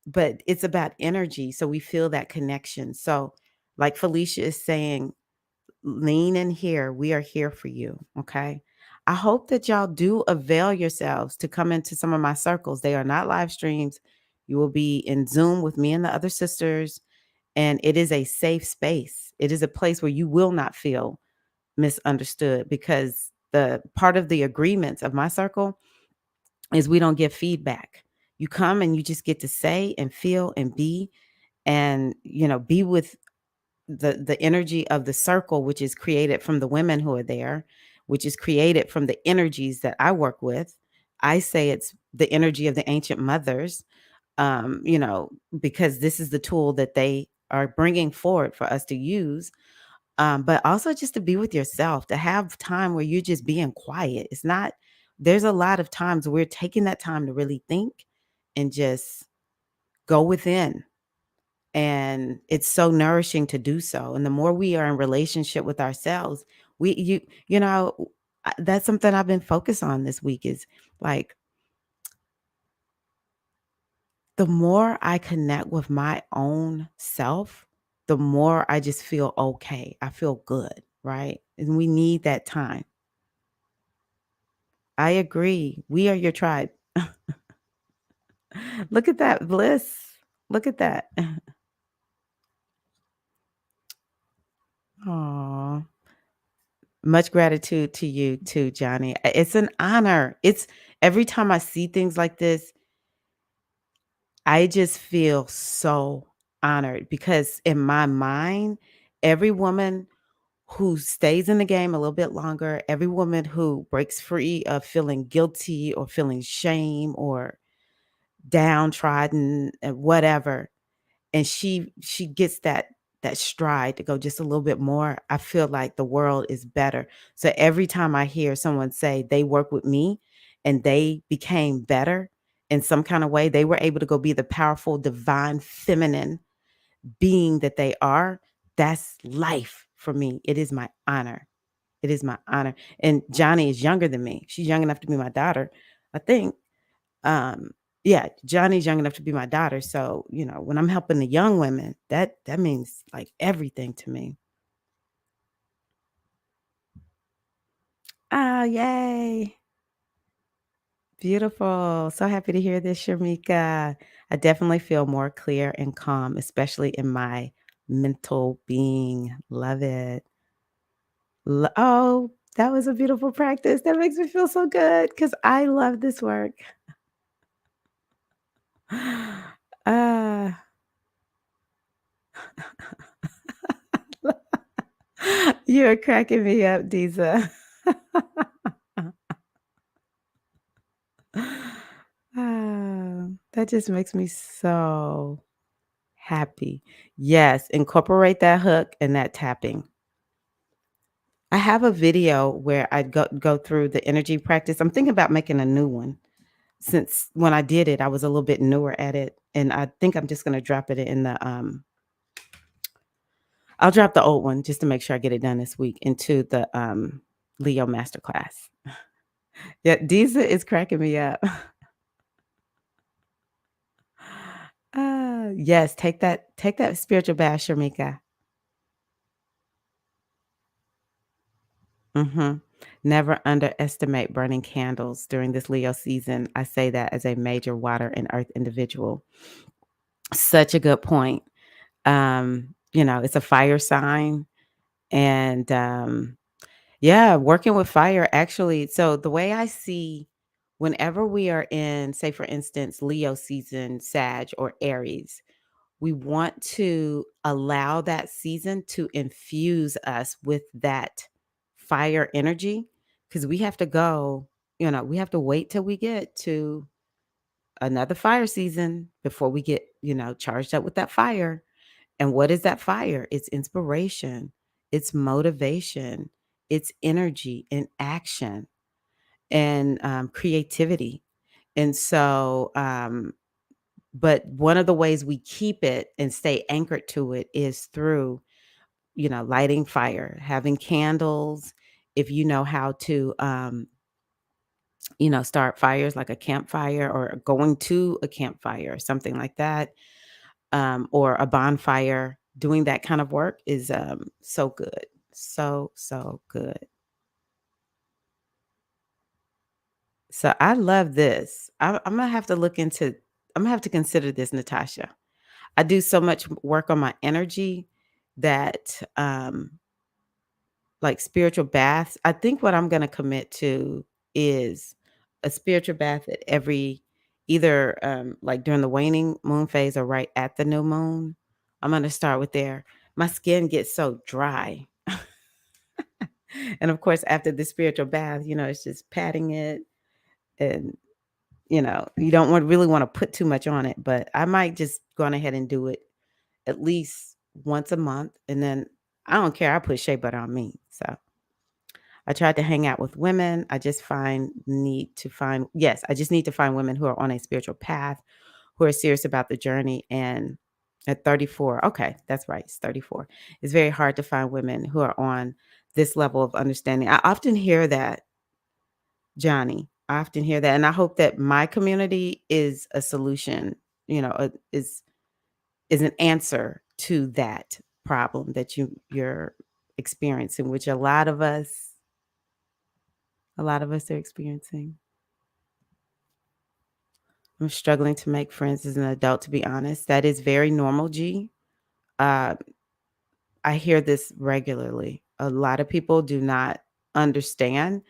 But it's about energy. So we feel that connection. So, like Felicia is saying, lean in here. We are here for you. Okay. I hope that y'all do avail yourselves to come into some of my circles. They are not live streams. You will be in Zoom with me and the other sisters. And it is a safe space. It is a place where you will not feel misunderstood because the part of the agreements of my circle is we don't give feedback. You come and you just get to say and feel and be and be with the energy of the circle, which is created from the women who are there. which is created from the energies that I work with. I say it's the energy of the ancient mothers, you know, because this is the tool that they are bringing forward for us to use. But also just to be with yourself, to have time where you're just being quiet. It's not, there's a lot of times we're taking that time to really think and just go within. And it's so nourishing to do so. And the more we are in relationship with ourselves, you know, that's something I've been focused on this week is like the more I connect with my own self, the more I just feel okay. I feel good, right? And we need that time. I agree. We are your tribe. Look at that bliss. Look at that. Aw. Much gratitude to you too, Johnny. It's an honor. It's every time I see things like this, I just feel so honored because in my mind, every woman who stays in the game a little bit longer, every woman who breaks free of feeling guilty or feeling shame or downtrodden and whatever, and she gets that stride to go just a little bit more, I feel like the world is better. So every time I hear someone say they work with me and they became better in some kind of way, they were able to go be the powerful divine feminine being that they are, that's life for me. It is my honor. It is my honor. And Johnny is younger than me. She's young enough to be my daughter, I think. Um, yeah, Johnny's young enough to be my daughter. So, you know, when I'm helping the young women, that means like everything to me. Ah, yay. Beautiful. So happy to hear this, Shamika. I definitely feel more clear and calm, especially in my mental being. Love it. Oh, that was a beautiful practice. That makes me feel so good because I love this work. Ah, you're cracking me up, Diza. Ah, that just makes me so happy. Yes, incorporate that hook and that tapping. I have a video where I go through the energy practice. I'm thinking about making a new one. Since when I did it, I was a little bit newer at it, and I think I'm just gonna drop it in the I'll drop the old one just to make sure I get it done this week into the Leo masterclass. Yeah, Diza is cracking me up. Yes, take that spiritual bath, Sharmika. Mhm. Never underestimate burning candles during this Leo season. I say that as a major water and earth individual. Such a good point. You know, it's a fire sign and yeah, working with fire actually. So the way I see whenever we are in, say for instance, Leo season, Sag or Aries, we want to allow that season to infuse us with that fire energy because we have to go, you know, we have to wait till we get to another fire season before we get, you know, charged up with that fire. And what is that fire? It's inspiration, it's motivation, it's energy and action and creativity. And so, but one of the ways we keep it and stay anchored to it is through, you know, lighting fire, having candles. If you know how to, you know, start fires like a campfire or going to a campfire or something like that, or a bonfire, doing that kind of work is so good. So, so good. So I love this. I'm gonna have to look into, I'm gonna have to consider this, Natasha. I do so much work on my energy that like spiritual baths. I think what I'm gonna commit to is a spiritual bath at every either like during the waning moon phase or right at the new moon. I'm gonna start with there. My skin gets so dry. And of course, after the spiritual bath, it's just patting it and you don't really want to put too much on it, but I might just go on ahead and do it at least once a month. And then I don't care. I put shea butter on me. So I tried to hang out with women. I just need to find women who are on a spiritual path, who are serious about the journey. And at 34, okay, that's right, it's 34. It's very hard to find women who are on this level of understanding. I often hear that, Johnny. I often hear that. And I hope that my community is a solution, is an answer to that problem that you're experiencing, which a lot of us are experiencing. I'm struggling to make friends as an adult, to be honest. That is very normal, G. Uh, I hear this regularly. A lot of people do not understand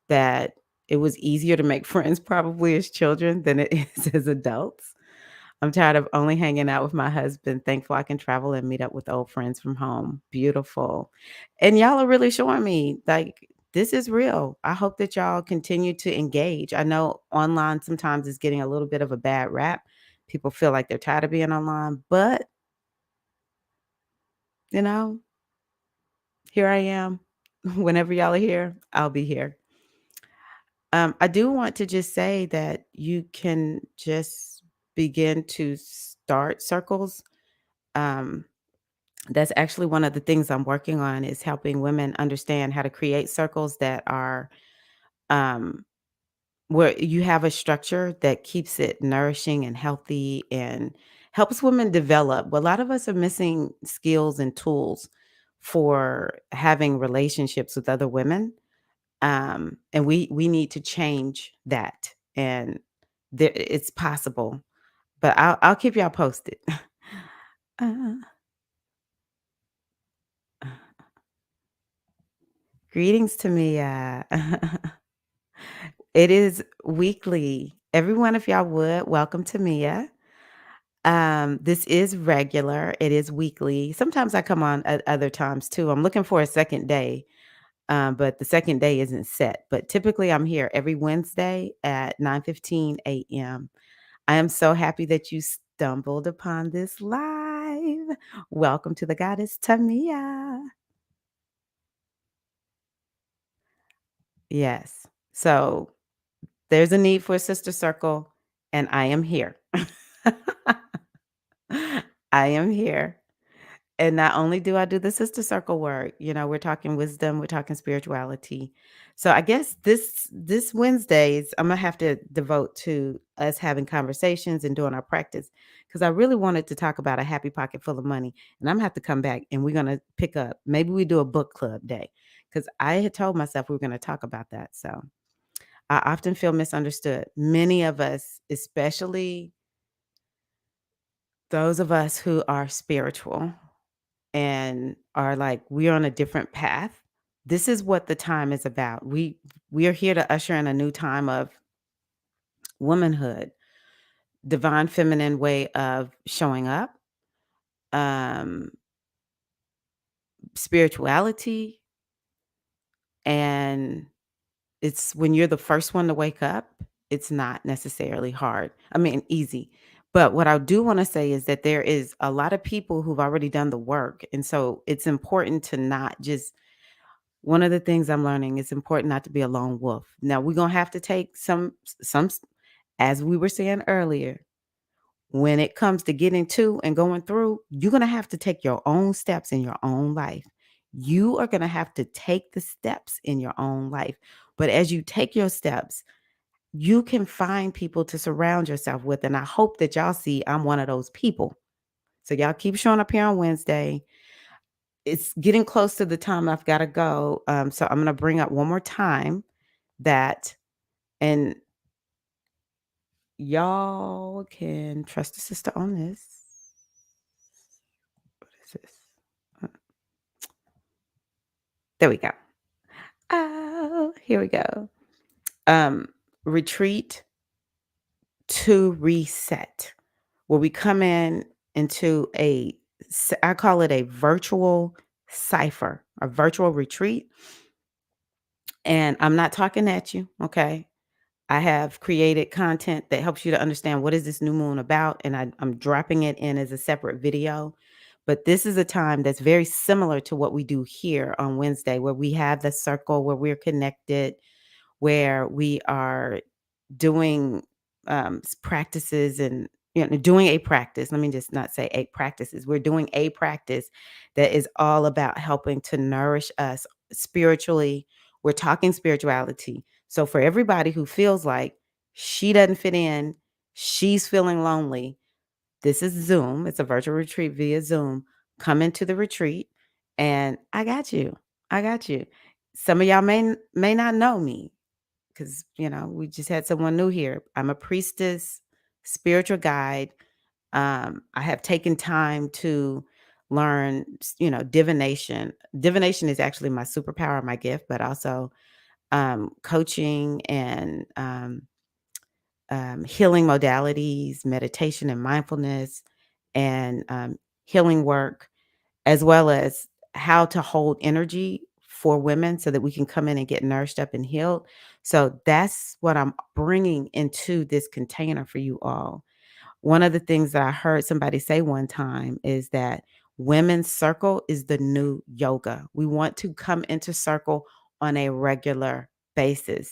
that it was easier to make friends probably as children than it is as adults. I'm tired of only hanging out with my husband. Thankful I can travel and meet up with old friends from home. Beautiful. And y'all are really showing me like this is real. I hope that y'all continue to engage. I know online sometimes is getting a little bit of a bad rap. People feel like they're tired of being online, but you know, here I am. Whenever y'all are here, I'll be here. I do want to just say that you can just begin to start circles. Um, That's actually one of the things I'm working on is helping women understand how to create circles that are um, where you have a structure that keeps it nourishing and healthy and helps women develop. A lot of us are missing skills and tools for having relationships with other women, and we need to change that. And it's possible, but I'll keep y'all posted. Uh, Greetings to me. It is weekly. Every one of y'all would welcome to Mia. This is regular. It is weekly. Sometimes I come on at other times too. I'm looking for a second day, but the second day isn't set. But typically, I'm here every Wednesday at 9:15 a.m. I am so happy that you stumbled upon this live. Welcome to the Goddess Tamia. Yes. So there's a need for a sister circle, and I am here. I am here. And not only do I do the sister circle work, we're talking wisdom, we're talking spirituality. So I guess this Wednesdays, I'm gonna have to devote to us having conversations and doing our practice because I really wanted to talk about a happy pocket full of money. And I'm gonna have to come back and we're gonna pick up. Maybe we do a book club day because I had told myself we were gonna talk about that. So I often feel misunderstood. Many of us, especially those of us who are spiritual and are like, we're on a different path. This is what the time is about. We are here to usher in a new time of womanhood, divine feminine way of showing up, um, spirituality, and it's when you're the first one to wake up, it's not necessarily hard. I mean, easy. But what I do want to say is that there is a lot of people who've already done the work. And so it's important to not just one of the things I'm learning, it's important not to be a lone wolf. Now we're gonna have to take as we were saying earlier, when it comes to getting to and going through, you're gonna have to take your own steps in your own life. You are gonna have to take the steps in your own life. But as you take your steps, you can find people to surround yourself with. And I hope that y'all see I'm one of those people. So y'all keep showing up here on Wednesday. It's getting close to the time I've got to go. So I'm going to bring up one more time that, and y'all can trust a sister on this. What is this? Uh, There we go. Oh, here we go. Um, Retreat to reset, where we come in into I call it a virtual cipher, a virtual retreat. And I'm not talking at you, okay? I have created content that helps you to understand what is this new moon about, and I'm dropping it in as a separate video. But this is a time that's very similar to what we do here on Wednesday, where we have the circle where we're connected, where we are doing practices and doing a practice. Let me just not say eight practices. We're doing a practice that is all about helping to nourish us spiritually. We're talking spirituality. So for everybody who feels like she doesn't fit in, she's feeling lonely, this is Zoom. It's a virtual retreat via Zoom. Come into the retreat and I got you. I got you. Some of y'all may not know me, because we just had someone new here. I'm a priestess, spiritual guide. I have taken time to learn, divination. Divination is actually my superpower, my gift, but also coaching and healing modalities, meditation and mindfulness, and healing work, as well as how to hold energy for women so that we can come in and get nourished up and healed. So that's what I'm bringing into this container for you all. One of the things that I heard somebody say one time is that women's circle is the new yoga. We want to come into circle on a regular basis.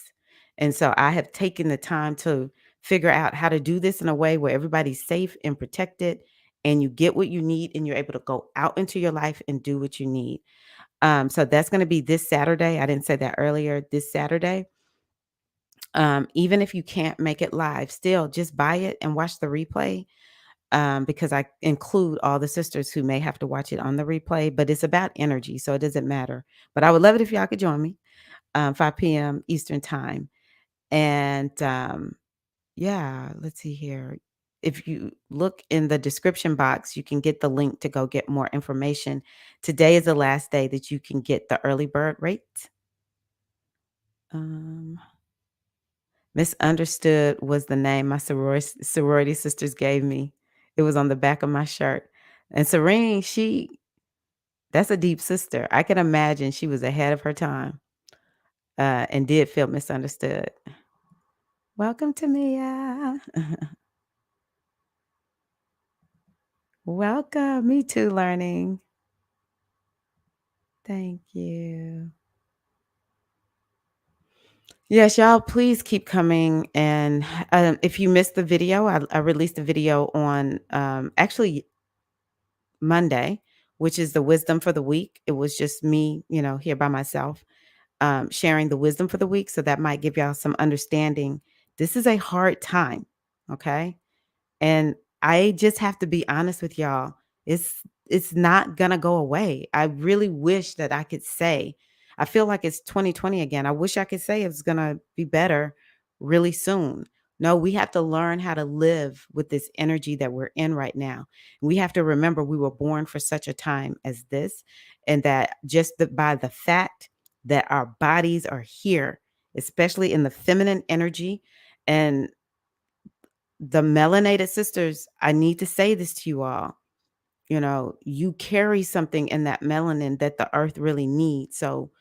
And so I have taken the time to figure out how to do this in a way where everybody's safe and protected and you get what you need and you're able to go out into your life and do what you need. So that's going to be this Saturday. I didn't say that earlier. This Saturday. Even if you can't make it live, still just buy it and watch the replay, because I include all the sisters who may have to watch it on the replay, but it's about energy, so it doesn't matter. But I would love it if y'all could join me, 5 p.m. Eastern time. And yeah, let's see here. If you look in the description box, you can get the link to go get more information. Today is the last day that you can get the early bird rate. Um, Misunderstood was the name my sorority sisters gave me. It was on the back of my shirt. And Serene, that's a deep sister. I can imagine she was ahead of her time, and did feel misunderstood. Welcome to Mia. Welcome. Me too, learning. Thank you. Yes, y'all, please keep coming. And if you missed the video, I released a video on actually Monday, which is the wisdom for the week. It was just me, here by myself, sharing the wisdom for the week. So that might give y'all some understanding. This is a hard time. Okay. And I just have to be honest with y'all. It's not gonna go away. I really wish that I could say, I feel like it's 2020 again. I wish I could say it's gonna be better really soon. No, we have to learn how to live with this energy that we're in right now. We have to remember we were born for such a time as this, and that by the fact that our bodies are here, especially in the feminine energy, and the melanated sisters, I need to say this to you all. You carry something in that melanin that the earth really needs. So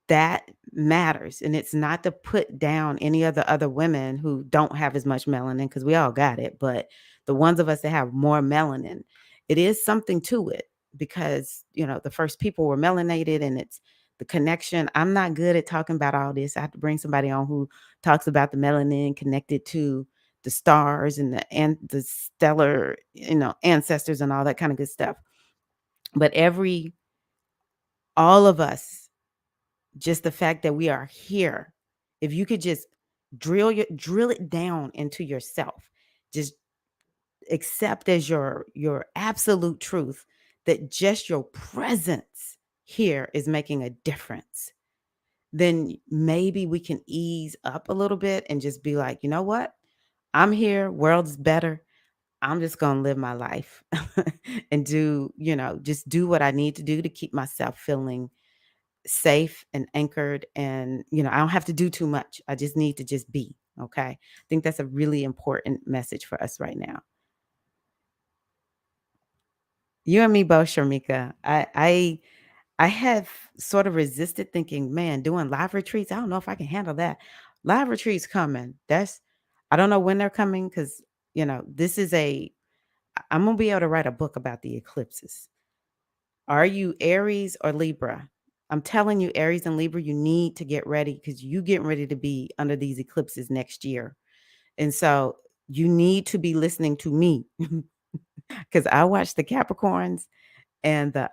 that matters. And it's not to put down any of the other women who don't have as much melanin, because we all got it. But the ones of us that have more melanin, it is something to it, because, the first people were melanated, and it's the connection. I'm not good at talking about all this. I have to bring somebody on who talks about the melanin connected to the stars and the stellar, ancestors and all that kind of good stuff. But all of us, just the fact that we are here, if you could just drill it down into yourself, just accept as your absolute truth that just your presence here is making a difference, then maybe we can ease up a little bit and just be like, you know what? I'm here, world's better. I'm just going to live my life and just do what I need to do to keep myself feeling safe and anchored. And, I don't have to do too much. I just need to just be. Okay. I think that's a really important message for us right now. You and me both, Sharmika. I I have sort of resisted thinking, man, doing live retreats, I don't know if I can handle that. Live retreats coming. I don't know when they're coming because, this is I'm going to be able to write a book about the eclipses. Are you Aries or Libra? I'm telling you, Aries and Libra, you need to get ready because you getting ready to be under these eclipses next year. And so you need to be listening to me because I watch the Capricorns and the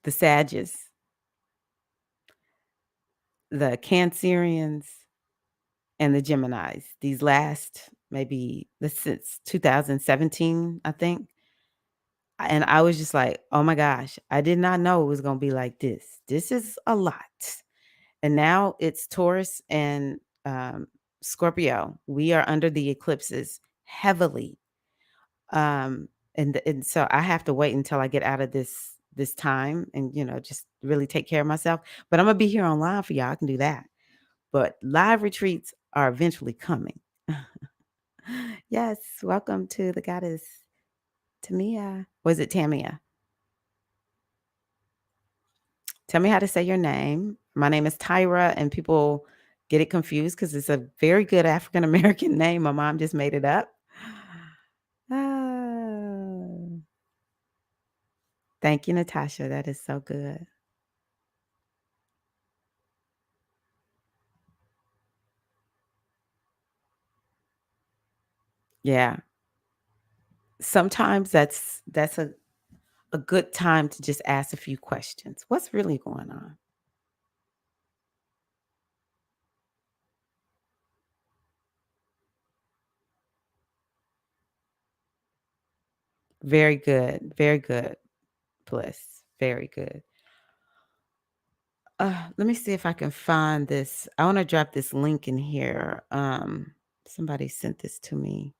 Sagittarius, the Cancerians, and the Geminis. These last maybe this since 2017, I think. And I was just like, oh my gosh, I did not know it was gonna be like this. This is a lot. And now it's Taurus and Scorpio. We are under the eclipses heavily. And so I have to wait until I get out of this time and just really take care of myself. But I'm gonna be here online for y'all. I can do that. But live retreats are eventually coming. Yes, welcome to the goddess Tamia. Was it Tamia? Tell me how to say your name. My name is Tyra, and people get it confused because it's a very good African American name. My mom just made it up. Ah, thank you, Natasha. That is so good. Yeah. Sometimes that's a good time to just ask a few questions. What's really going on? Very good. Very good, Bliss. Very good. Let me see if I can find this. I want to drop this link in here. Somebody sent this to me.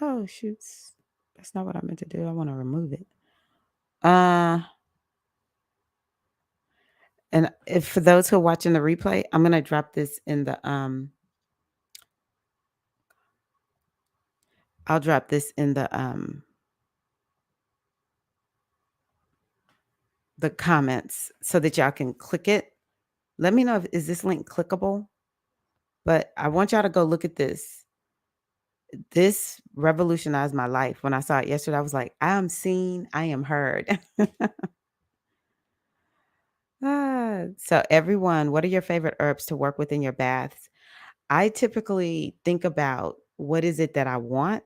Oh, shoots. That's not what I meant to do. I want to remove it. Uh, and if for those who are watching the replay, I'm gonna drop this in I'll drop this in the comments so that y'all can click it. Let me know if is this link clickable. But I want y'all to go look at this. This revolutionized my life. When I saw it yesterday, I was like, I am seen, I am heard. So everyone, what are your favorite herbs to work with in your baths? I typically think about what is it that I want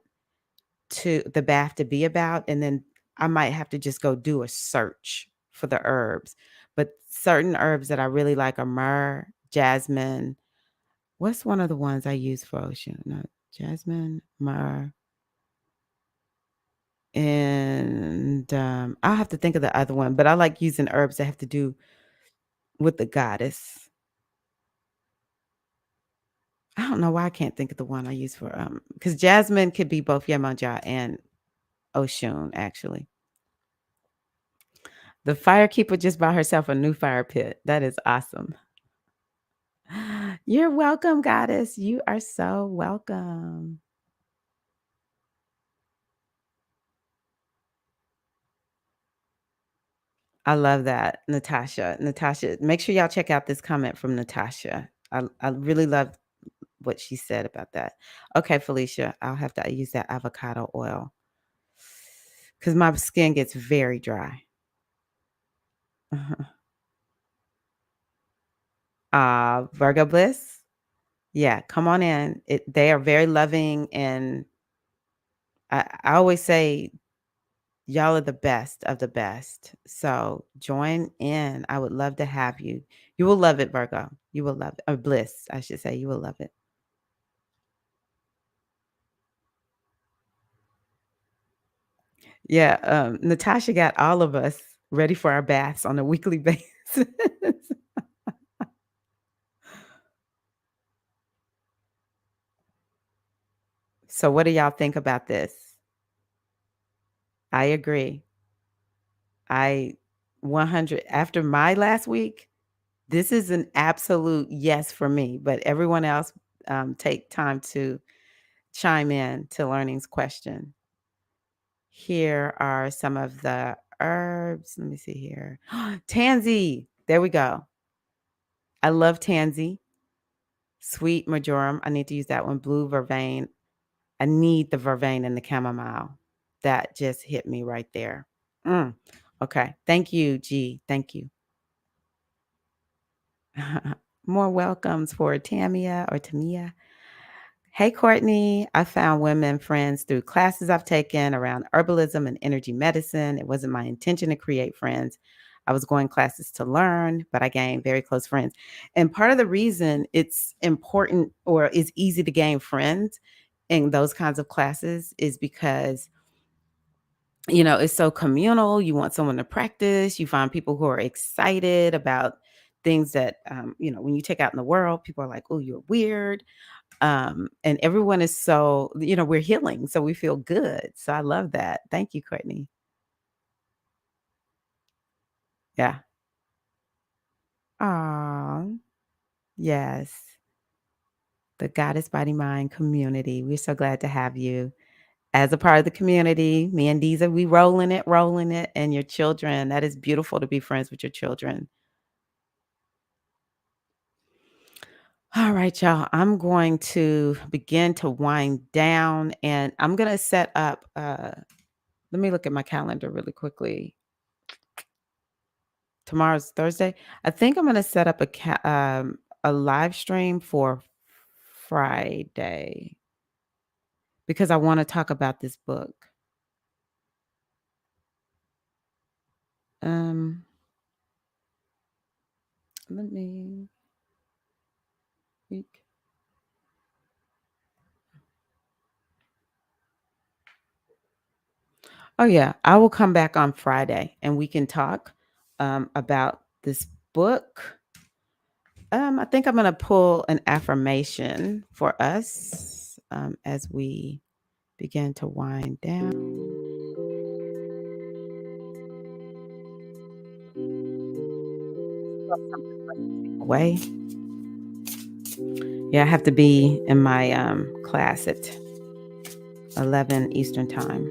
to the bath to be about, and then I might have to just go do a search for the herbs. But certain herbs that I really like are myrrh, jasmine. What's one of the ones I use for ocean? No, jasmine, myrrh, and I'll have to think of the other one. But I like using herbs that have to do with the goddess. I don't know why I can't think of the one I use for because jasmine could be both Yemoja and Oshun, actually. The firekeeper just bought herself a new fire pit. That is awesome. You're welcome, goddess. You are so welcome. I love that, Natasha. Natasha, make sure y'all check out this comment from Natasha. I really love what she said about that. Okay, Felicia, I'll have to use that avocado oil because my skin gets very dry. Virgo Bliss. Yeah, come on in. They are very loving, and I always say y'all are the best of the best. So join in. I would love to have you. You will love it, Virgo. You will love it. Or Bliss, I should say. You will love it. Yeah, Natasha got all of us ready for our baths on a weekly basis. So what do y'all think about this? I agree. I 100 after my last week, this is an absolute yes for me, but everyone else take time to chime in to Learning's question. Here are some of the herbs. Let me see here. Tansy. There we go. I love tansy. Sweet marjoram. I need to use that one. Blue vervain. I need the vervain and the chamomile. That just hit me right there. Okay. Thank you, G. Thank you. More welcomes for Tamia or Tamia. Hey, Courtney. I found women friends through classes I've taken around herbalism and energy medicine. It wasn't my intention to create friends. I was going classes to learn, but I gained very close friends. And part of the reason it's important or is easy to gain friends in those kinds of classes is because it's so communal. You want someone to practice. You find people who are excited about things that, when you take out in the world, people are like, oh, you're weird. And everyone is so, we're healing. So we feel good. So I love that. Thank you, Courtney. Yeah. Oh, yes. The Goddess Body Mind community. We're so glad to have you as a part of the community. Me and Deeza, we rolling it, and your children. That is beautiful to be friends with your children. All right, y'all. I'm going to begin to wind down and I'm going to set up, let me look at my calendar really quickly. Tomorrow's Thursday. I think I'm going to set up a live stream for Friday because I want to talk about this book. Let me week. Oh yeah, I will come back on Friday and we can talk about this book. I think I'm going to pull an affirmation for us as we begin to wind down. Away. Yeah, I have to be in my class at 11 Eastern time.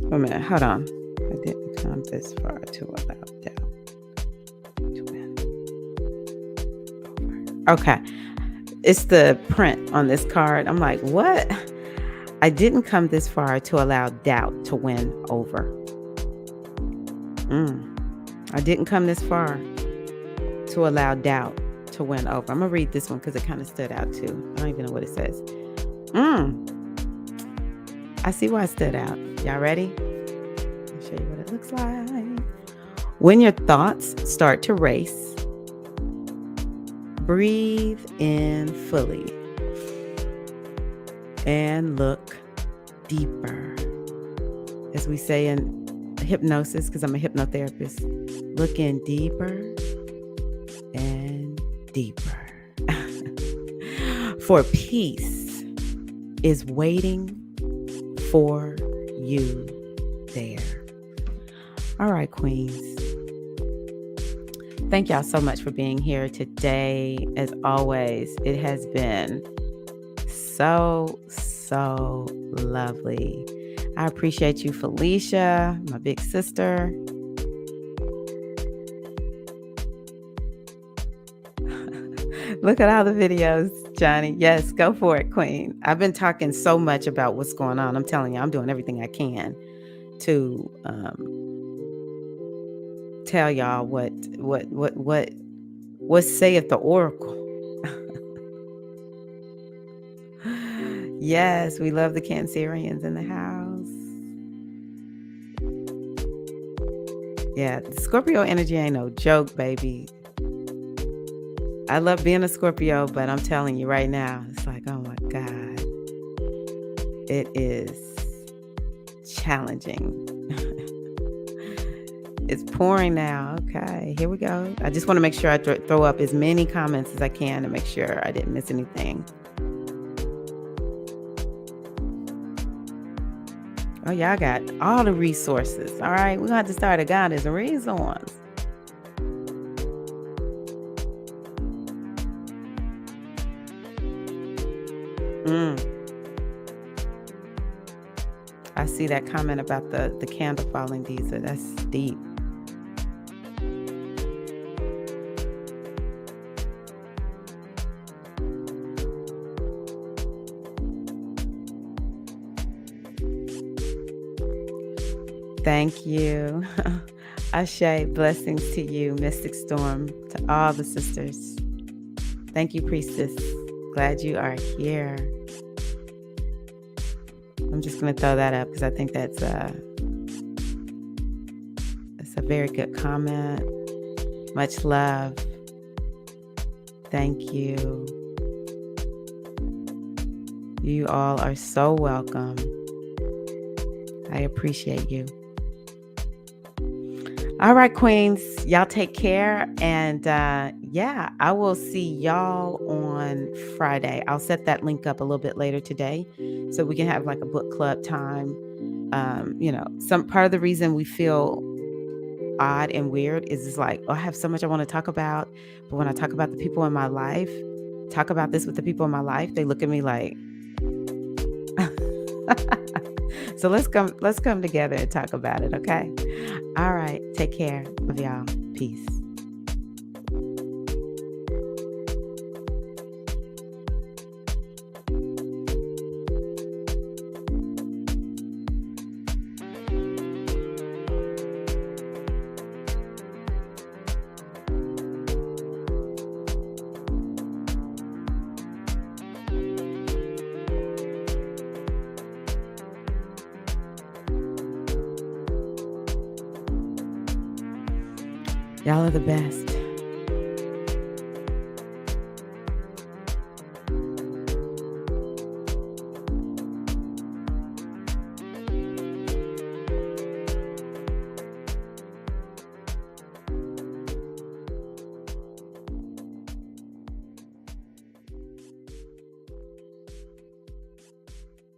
Wait a minute, hold on. I didn't come this far to allow doubt to win. Okay. It's the print on this card. I'm like, what? I didn't come this far to allow doubt to win over. I didn't come this far to allow doubt to win over. I'm going to read this one because it kind of stood out too. I don't even know what it says. I see why it stood out. Y'all ready? I'll show you what it looks like. When your thoughts start to race, breathe in fully and look deeper. As we say in hypnosis, because I'm a hypnotherapist, look in deeper and deeper. For peace is waiting for you there. All right, queens. Thank y'all so much for being here today. As always, it has been so lovely. I appreciate you, Felicia, my big sister. Look at all the videos, Johnny. Yes, go for it, queen. I've been talking so much about what's going on. I'm telling you, I'm doing everything I can to tell y'all what saith the oracle. Yes, we love the Cancerians in the house. Yeah, the Scorpio energy ain't no joke, baby. I love being a Scorpio, but I'm telling you right now, it's like, oh my God, it is challenging. It's pouring now. Okay, here we go. I just want to make sure I throw up as many comments as I can to make sure I didn't miss anything. Oh, y'all got all the resources. All right. We're gonna have to start a goddess resource. Mm, I see that comment about the candle falling diesel. That's deep. Thank you. Ashe, blessings to you, Mystic Storm, to all the sisters. Thank you, Priestess. Glad you are here. I'm just going to throw that up because I think that's a very good comment. Much love. Thank you. You all are so welcome. I appreciate you. All right, Queens, y'all take care. And yeah, I will see y'all on Friday. I'll set that link up a little bit later today so we can have like a book club time. Some part of the reason we feel odd and weird is it's like, oh, I have so much I want to talk about. But when I talk about the people in my life, talk about this with the people in my life, they look at me like, so let's come together and talk about it, okay? All right, take care. Love y'all. Peace. Y'all are the best.